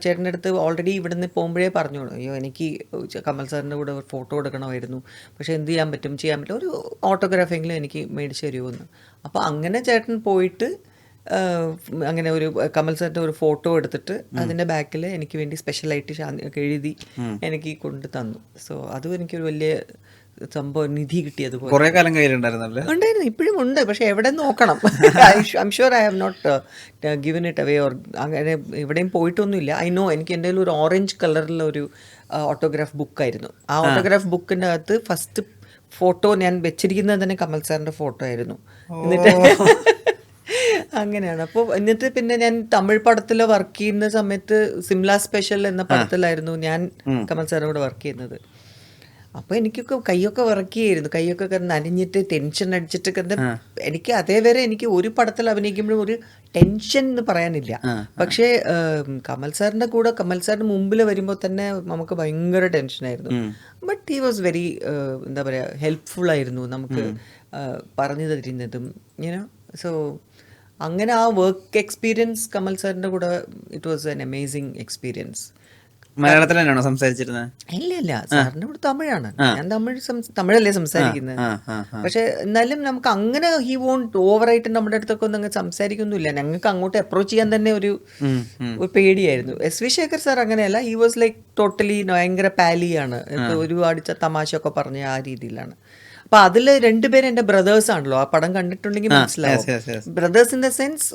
B: ചേട്ടൻ്റെ അടുത്ത് ഓൾറെഡി ഇവിടുന്ന് പോകുമ്പോഴേ പറഞ്ഞു, അയ്യോ എനിക്ക് കമൽ സാറിൻ്റെ കൂടെ ഫോട്ടോ എടുക്കണമായിരുന്നു, പക്ഷേ എന്ത് ചെയ്യാൻ പറ്റും, ഒരു ഓട്ടോഗ്രാഫെങ്കിലും എനിക്ക് മേടിച്ച് തരുമെന്ന്. അപ്പോൾ അങ്ങനെ ചേട്ടൻ പോയിട്ട് അങ്ങനെ ഒരു കമൽ സാറിൻ്റെ ഒരു ഫോട്ടോ എടുത്തിട്ട് അതിൻ്റെ ബാക്കിൽ എനിക്ക് വേണ്ടി സ്പെഷ്യലായിട്ട് എഴുതി എനിക്ക് കൊണ്ട് തന്നു. സോ അതും എനിക്കൊരു വലിയ സംഭവം, നിധി കിട്ടിയതുപോലെ.
A: കുറേ കാലം കയ്യിലുണ്ടായിരുന്നു,
B: ഇപ്പോഴും ഉണ്ട്. പക്ഷെ എവിടെ നോക്കണം, I sure I have not given it away or അങ്ങനെ എവിടെയും പോയിട്ടൊന്നുമില്ല. ഐ നോ എനിക്ക് എൻ്റെ ഒരു ഓറഞ്ച് കളറിലൊരു ഓട്ടോഗ്രാഫ് ബുക്കായിരുന്നു. ആ ഓട്ടോഗ്രാഫ് ബുക്കിൻ്റെ അകത്ത് ഫസ്റ്റ് ഫോട്ടോ ഞാൻ വെച്ചിരിക്കുന്നത് തന്നെ കമൽ സാറിൻ്റെ ഫോട്ടോ ആയിരുന്നു. എന്നിട്ട് അങ്ങനെയാണ്. അപ്പോൾ എന്നിട്ട് പിന്നെ ഞാൻ തമിഴ് പടത്തിൽ വർക്ക് ചെയ്യുന്ന സമയത്ത് സിംല സ്പെഷ്യൽ എന്ന പടത്തിലായിരുന്നു ഞാൻ കമൽ സാറും കൂടെ വർക്ക് ചെയ്യുന്നത്. അപ്പോൾ എനിക്കൊക്കെ കൈയൊക്കെ വിറക്കിയായിരുന്നു, കൈയൊക്കെ നനഞ്ഞിട്ട് ടെൻഷൻ അടിച്ചിട്ടൊക്കെ. എനിക്ക് അതേവരെ എനിക്ക് ഒരു പടത്തിൽ അഭിനയിക്കുമ്പോഴും ഒരു ടെൻഷൻ എന്ന് പറയാനില്ല. പക്ഷേ കമൽ സാറിൻ്റെ കൂടെ, കമൽ സാറിന് മുമ്പിൽ വരുമ്പോൾ തന്നെ നമുക്ക് ഭയങ്കര ടെൻഷനായിരുന്നു. ബട്ട് ഹി വാസ് വെരി എന്താ പറയുക, ഹെൽപ്ഫുൾ ആയിരുന്നു നമുക്ക് പറഞ്ഞു തരുന്നതും, യുനോ. സോ അങ്ങനെ ആ വർക്ക് എക്സ്പീരിയൻസ് കമൽ സാറിൻ്റെ കൂടെ it was an amazing experience.
A: മലയാളത്തിൽ തന്നെയാണോ സംസാരിച്ചിരുന്നത്?
B: ഇല്ല, സാറിന്റെ ഇവിടെ തമിഴാണ്. ഞാൻ തമിഴല്ലേ സംസാരിക്കുന്നത്. പക്ഷെ എന്നാലും നമുക്ക് അങ്ങനെ ഹി വോണ്ട് ഓവറായിട്ട് നമ്മുടെ അടുത്തൊക്കെ ഒന്നും അങ്ങനെ സംസാരിക്കൊന്നുമില്ല. ഞങ്ങൾക്ക് അങ്ങോട്ട് അപ്രോച്ച് ചെയ്യാൻ തന്നെ ഒരു പേടിയായിരുന്നു. എസ്.വി. ശേഖർ സാർ അങ്ങനെയല്ല. ഹി വാസ് ലൈക്ക് ടോട്ടലി ഭയങ്കര പാലിയാണ്. ഒരുപാട് തമാശ ഒക്കെ പറഞ്ഞ ആ രീതിയിലാണ്. അപ്പൊ അതില് രണ്ടുപേരും എന്റെ ബ്രദേഴ്സ് ആണല്ലോ. ആ പടം കണ്ടിട്ടുണ്ടെങ്കിൽ മനസ്സിലാവും. ബ്രദേഴ്സ് ഇൻ ദ സെൻസ്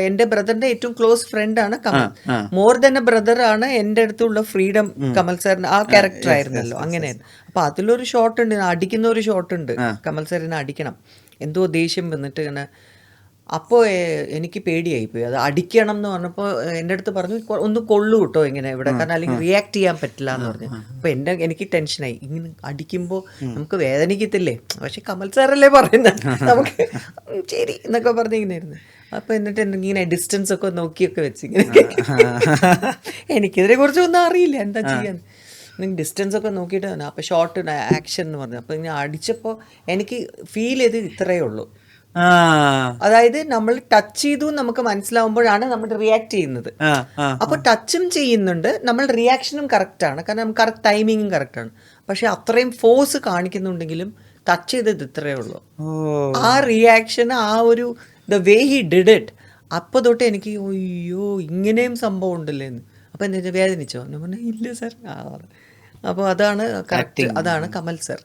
B: എന്റെ ബ്രദറിന്റെ ഏറ്റവും ക്ലോസ് ഫ്രണ്ട് ആണ് Kamal. More than A brother ആണ് എന്റെ അടുത്തുള്ള ഫ്രീഡം കമൽ സാറിന്. ആ ക്യാരക്ടർ ആയിരുന്നല്ലോ, അങ്ങനെയായിരുന്നു. അപ്പൊ അതിലൊരു ഷോട്ട് ഉണ്ട്, അടിക്കുന്ന ഒരു ഷോട്ട് ഉണ്ട്. കമൽ സാറിനെ അടിക്കണം, എന്തോ ദേഷ്യം വന്നിട്ട് ഇങ്ങനെ. അപ്പോൾ എനിക്ക് പേടിയായിപ്പോയി. അത് അടിക്കണം എന്ന് പറഞ്ഞപ്പോൾ എൻ്റെ അടുത്ത് പറഞ്ഞു, ഒന്ന് കൊള്ളു കേട്ടോ ഇങ്ങനെ ഇവിടെ, കാരണം അല്ലെങ്കിൽ റിയാക്ട് ചെയ്യാൻ പറ്റില്ല എന്ന് പറഞ്ഞു. അപ്പോൾ എനിക്ക് ടെൻഷനായി. ഇങ്ങനെ അടിക്കുമ്പോൾ നമുക്ക് വേദനിക്കത്തില്ലേ, പക്ഷെ കമൽ സാറല്ലേ പറയുന്നത്, നമുക്ക് ശരി എന്നൊക്കെ പറഞ്ഞ് ഇങ്ങനെ ആയിരുന്നു. അപ്പോൾ എന്നിട്ട് ഇങ്ങനെ ഡിസ്റ്റൻസ് ഒക്കെ നോക്കിയൊക്കെ വെച്ച് ഇങ്ങനെ, എനിക്കിതിനെ കുറിച്ചൊന്നും അറിയില്ല എന്താ ചെയ്യാൻ. ഡിസ്റ്റൻസ് ഒക്കെ നോക്കിയിട്ട് തന്നെ. അപ്പോൾ ഷോർട്ട് ആക്ഷൻ എന്ന് പറഞ്ഞു. അപ്പോൾ ഇങ്ങനെ അടിച്ചപ്പോൾ എനിക്ക് ഫീൽ ചെയ്ത് ഇത്രയേ ഉള്ളൂ. അതായത് നമ്മൾ ടച്ച് ചെയ്തു നമുക്ക് മനസ്സിലാവുമ്പോഴാണ് നമ്മൾ റിയാക്ട് ചെയ്യുന്നത്. അപ്പൊ ടച്ചും ചെയ്യുന്നുണ്ട്, നമ്മൾ റിയാക്ഷനും കറക്റ്റ് ആണ്, കാരണം കറക്റ്റ് ടൈമിങ്ങും കറക്റ്റ് ആണ്. പക്ഷെ അത്രയും ഫോഴ്സ് കാണിക്കുന്നുണ്ടെങ്കിലും ടച്ച് ചെയ്തത് ഇത്രയേ ഉള്ളൂ. ആ റിയാക്ഷൻ, ആ ഒരു the way he did it, അപ്പൊ തൊട്ട് എനിക്ക് അയ്യോ ഇങ്ങനെയും സംഭവം ഉണ്ടല്ലേ എന്ന്. അപ്പൊ എന്താ വേദനിച്ചോ എന്ന് പറഞ്ഞാൽ ഇല്ല സാർ. അപ്പോൾ അതാണ് കറക്റ്റ്, അതാണ് കമൽ സർ.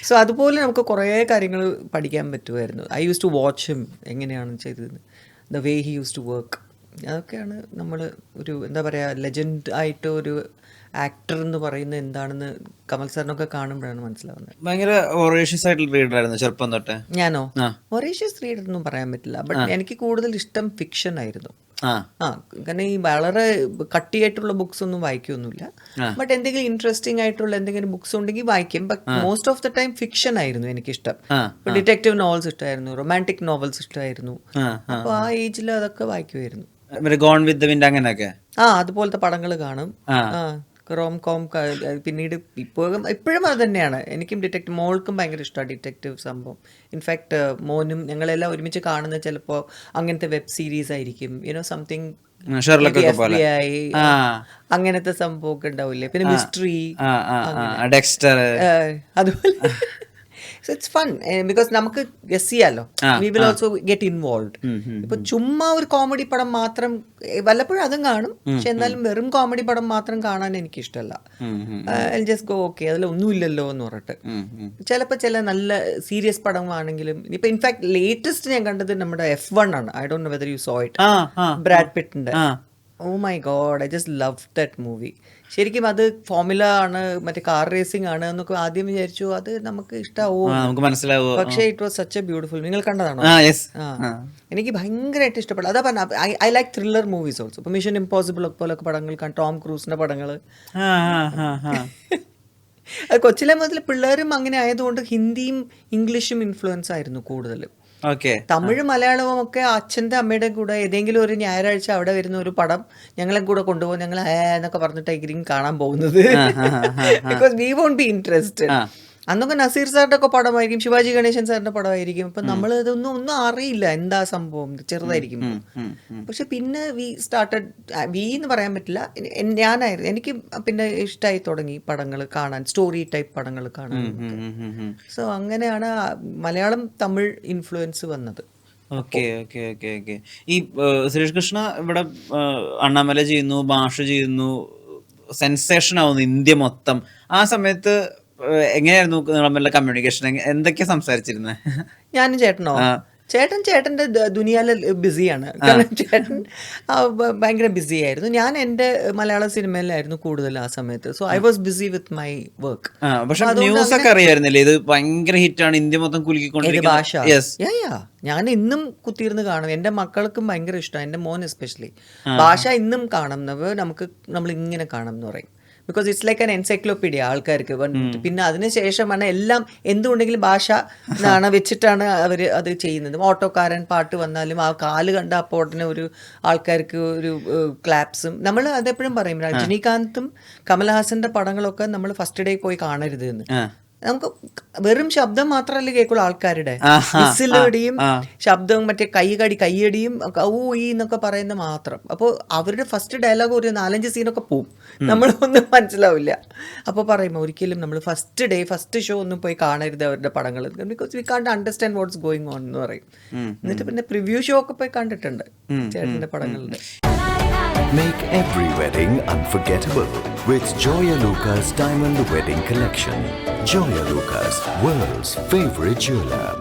B: സോ അതുപോലെ നമുക്ക് കുറേ കാര്യങ്ങൾ പഠിക്കാൻ പറ്റുമായിരുന്നു. I use to watch him, എങ്ങനെയാണ് ചെയ്തത്, the way he use to work. അതൊക്കെയാണ് നമ്മൾ ഒരു എന്താ പറയുക, ലെജൻഡ് ആയിട്ട് ഒരു ആക്ടർ എന്ന് പറയുന്നത് എന്താണെന്ന് കമൽ സാറിനൊക്കെ കാണുമ്പോഴാണ് മനസ്സിലാവുന്നത്.
A: ഭയങ്കര വൊറേഷ്യസ് ആയിട്ടുള്ള റീഡർ ആയിരുന്നു ചെറുപ്പം തൊട്ടേ.
B: ഞാനോ വൊറേഷ്യസ് റീഡർ ഒന്നും പറയാൻ പറ്റില്ല. ബട്ട് എനിക്ക് കൂടുതൽ ഇഷ്ടം ഫിക്ഷൻ ആയിരുന്നു. കാരണം ഈ വളരെ കട്ടിയായിട്ടുള്ള ബുക്സ് ഒന്നും വായിക്കൊന്നുമില്ല. ബട്ട് എന്തെങ്കിലും ഇൻട്രസ്റ്റിംഗ് ആയിട്ടുള്ള എന്തെങ്കിലും ബുക്സ് ഉണ്ടെങ്കിൽ വായിക്കും. But most of the time fiction ആയിരുന്നു എനിക്കിഷ്ടം. ഡിറ്റക്റ്റീവ് നോവൽസ് ഇഷ്ടമായിരുന്നു, റൊമാൻറ്റിക് നോവൽസ് ഇഷ്ടമായിരുന്നു. അപ്പൊ ആ ഏജിൽ അതൊക്കെ വായിക്കുമായിരുന്നു.
A: ഗോൺ വിത്ത് ദ വിൻഡ് അങ്ങനെയൊക്കെ
B: അതുപോലത്തെ പടങ്ങൾ കാണും. Rom com. പിന്നീട് ഇപ്പോഴും അത് തന്നെയാണ്. എനിക്കും മോൾക്കും ഭയങ്കര ഇഷ്ടമാണ് ഡിറ്റക്റ്റീവ് സംഭവം. ഇൻഫാക്ട് മോനും ഞങ്ങളെല്ലാം ഒരുമിച്ച് കാണുന്ന ചിലപ്പോൾ അങ്ങനത്തെ വെബ് സീരീസ് ആയിരിക്കും, യുനോ സംതിങ് അങ്ങനത്തെ സംഭവമൊക്കെ ഉണ്ടാവില്ലേ. പിന്നെ മിസ്റ്ററി, അതുപോലെ. So it's fun because നമുക്ക് ഗസ് ചെയ്യാലോ, we will also get involved. ഇപ്പൊ ചുമ്മാ ഒരു കോമഡി പടം മാത്രം വല്ലപ്പോഴും അതും കാണും, പക്ഷെ എന്നാലും വെറും കോമഡി പടം മാത്രം കാണാൻ എനിക്ക് ഇഷ്ടമല്ല. ജസ്റ്റ് ഗോ ഓക്കെ, അതിലൊന്നുമില്ലല്ലോ എന്ന് പറഞ്ഞിട്ട്. ചിലപ്പോൾ ചില നല്ല സീരിയസ് പടമാണെങ്കിലും, ഇപ്പൊ ഇൻഫാക്ട് ലേറ്റസ്റ്റ് ഞാൻ കണ്ടത് നമ്മുടെ F1 ആണ്. I don't know whether you saw it. Brad പിറ്റിന്റെ. Oh my god, I just love that movie. ശരിക്കും അത് ഫോർമുല ആണ്, മറ്റേ കാർ റേസിംഗ് ആണ് എന്നൊക്കെ ആദ്യം വിചാരിച്ചു. അത് നമുക്ക് ഇഷ്ടമാവോ, പക്ഷേ it was such A beautiful. നിങ്ങൾ കണ്ടതാണോ? എനിക്ക് ഭയങ്കരമായിട്ട് ഇഷ്ടപ്പെട്ടു. അതാ പറഞ്ഞ I like thriller movies also. ഇപ്പൊ മിഷൻ ഇമ്പോസിബിൾ പോലൊക്കെ പടങ്ങൾ, ടോം ക്രൂസിന്റെ പടങ്ങൾ. കൊച്ചിലെ മുതൽ പിള്ളേരും അങ്ങനെ ആയതുകൊണ്ട് ഹിന്ദിയും ഇംഗ്ലീഷും ഇൻഫ്ലുവൻസ് ആയിരുന്നു കൂടുതൽ. തമിഴ് മലയാളവും ഒക്കെ അച്ഛൻ്റെ അമ്മയുടെ കൂടെ ഏതെങ്കിലും ഒരു ഞായറാഴ്ച അവിടെ വരുന്ന ഒരു പടം ഞങ്ങളെ കൂടെ കൊണ്ടുപോകും. ഞങ്ങൾ എന്നൊക്കെ പറഞ്ഞിട്ടായിരിക്കും കാണാൻ പോകുന്നത്. Because we won't be interested. അന്നൊക്കെ നസീർ സാറിന്റെ ഒക്കെ പടമായിരിക്കും, ശിവാജി ഗണേശൻ സാറിന്റെ പടമായിരിക്കും. അപ്പൊ നമ്മൾ ഇതൊന്നും അറിയില്ല എന്താ സംഭവം, ചെറുതായിരിക്കും. പക്ഷെ പിന്നെ വി എന്ന് പറയാൻ പറ്റില്ല, ഞാനായിരുന്നു. എനിക്ക് പിന്നെ ഇഷ്ടമായി തുടങ്ങി പടങ്ങൾ കാണാൻ, സ്റ്റോറി ടൈപ്പ് പടങ്ങൾ കാണാൻ. സോ അങ്ങനെയാണ് മലയാളം തമിഴ് ഇൻഫ്ലുവൻസ് വന്നത്.
A: ഈ സുരേഷ് കൃഷ്ണ ഇവിടെ അണ്ണാമല ചെയ്യുന്നു, ഭാഷ ചെയ്യുന്നു, സെൻസേഷൻ ആവുന്നു ഇന്ത്യ മൊത്തം. ആ സമയത്ത് എങ്ങനെയായിരുന്നു നിങ്ങളെ കമ്മ്യൂണിക്കേഷൻ? എന്തൊക്കെയാ സംസാരിച്ചിരുന്നത്?
B: ഞാനും ചേട്ടനോ? ചേട്ടൻ്റെ ദുനിയാല് ബിസിയാണ്. കാരണം ചേട്ടൻ ഭയങ്കര ബിസി ആയിരുന്നു. ഞാൻ എൻ്റെ മലയാള സിനിമയിലായിരുന്നു കൂടുതൽ ആ സമയത്ത്. So I was busy with my work.
A: പക്ഷെ ന്യൂസ് ഒക്കെ അറിയായിരുന്നില്ലേ ഇത് ഭയങ്കര ഹിറ്റാണ്, ഇന്ത്യ മൊത്തം
B: ഭാഷ
A: കുലുക്കിക്കൊണ്ടിരിക്കുന്നത്?
B: ഞാൻ ഇന്നും കുത്തിയിരുന്ന് കാണും. എൻ്റെ മക്കൾക്കും ഭയങ്കര ഇഷ്ടമാണ്, എൻ്റെ മോൻ എസ്പെഷ്യലി. ഭാഷ ഇന്നും കാണുന്നവ നമ്മൾ ഇങ്ങനെ കാണും എന്ന് പറയും. Because it's like an encyclopedia ആൾക്കാർക്ക്. പിന്നെ അതിനുശേഷമാണ് എല്ലാം എന്തുകൊണ്ടെങ്കിലും ഭാഷ വെച്ചിട്ടാണ് അവർ അത് ചെയ്യുന്നത്. ഓട്ടോക്കാരൻ പാട്ട് വന്നാലും ആ കാല് കണ്ട അപ്പോൾ ഉടനെ ഒരു ആൾക്കാർക്ക് ഒരു ക്ലാപ്സും. നമ്മൾ അതെപ്പോഴും പറയും, രജനീകാന്തും കമൽഹാസന്റെ പടങ്ങളൊക്കെ നമ്മൾ ഫസ്റ്റ് ഡേ പോയി കാണരുത് എന്ന്. നമുക്ക് വെറും ശബ്ദം മാത്രമല്ലേ കേൾക്കുള്ളൂ ആൾക്കാരുടെ, വിസിലടിയും ശബ്ദവും മറ്റേ കയ്യടിയും ഈ എന്നൊക്കെ പറയുന്ന മാത്രം. അപ്പോൾ അവരുടെ ഫസ്റ്റ് ഡയലോഗ് ഒരു 4-5 സീനൊക്കെ പോവും, നമ്മളൊന്നും മനസ്സിലാവില്ല. അപ്പോൾ പറയും ഒരിക്കലും നമ്മൾ ഫസ്റ്റ് ഷോ ഒന്നും പോയി കാണരുത് അവരുടെ പടങ്ങൾ, ബിക്കോസ് വി കാണ്ട് അണ്ടർസ്റ്റാൻഡ് വാട്ട്സ് ഗോയിങ് ഓൺ എന്ന് പറയും. എന്നിട്ട് പിന്നെ പ്രിവ്യൂ ഷോ ഒക്കെ പോയി കണ്ടിട്ടുണ്ട് ചേട്ടൻ്റെ പടങ്ങളുടെ.
C: Make every wedding unforgettable with Joya Lucas Diamond Wedding Collection. Joya Lucas, world's favorite jeweler.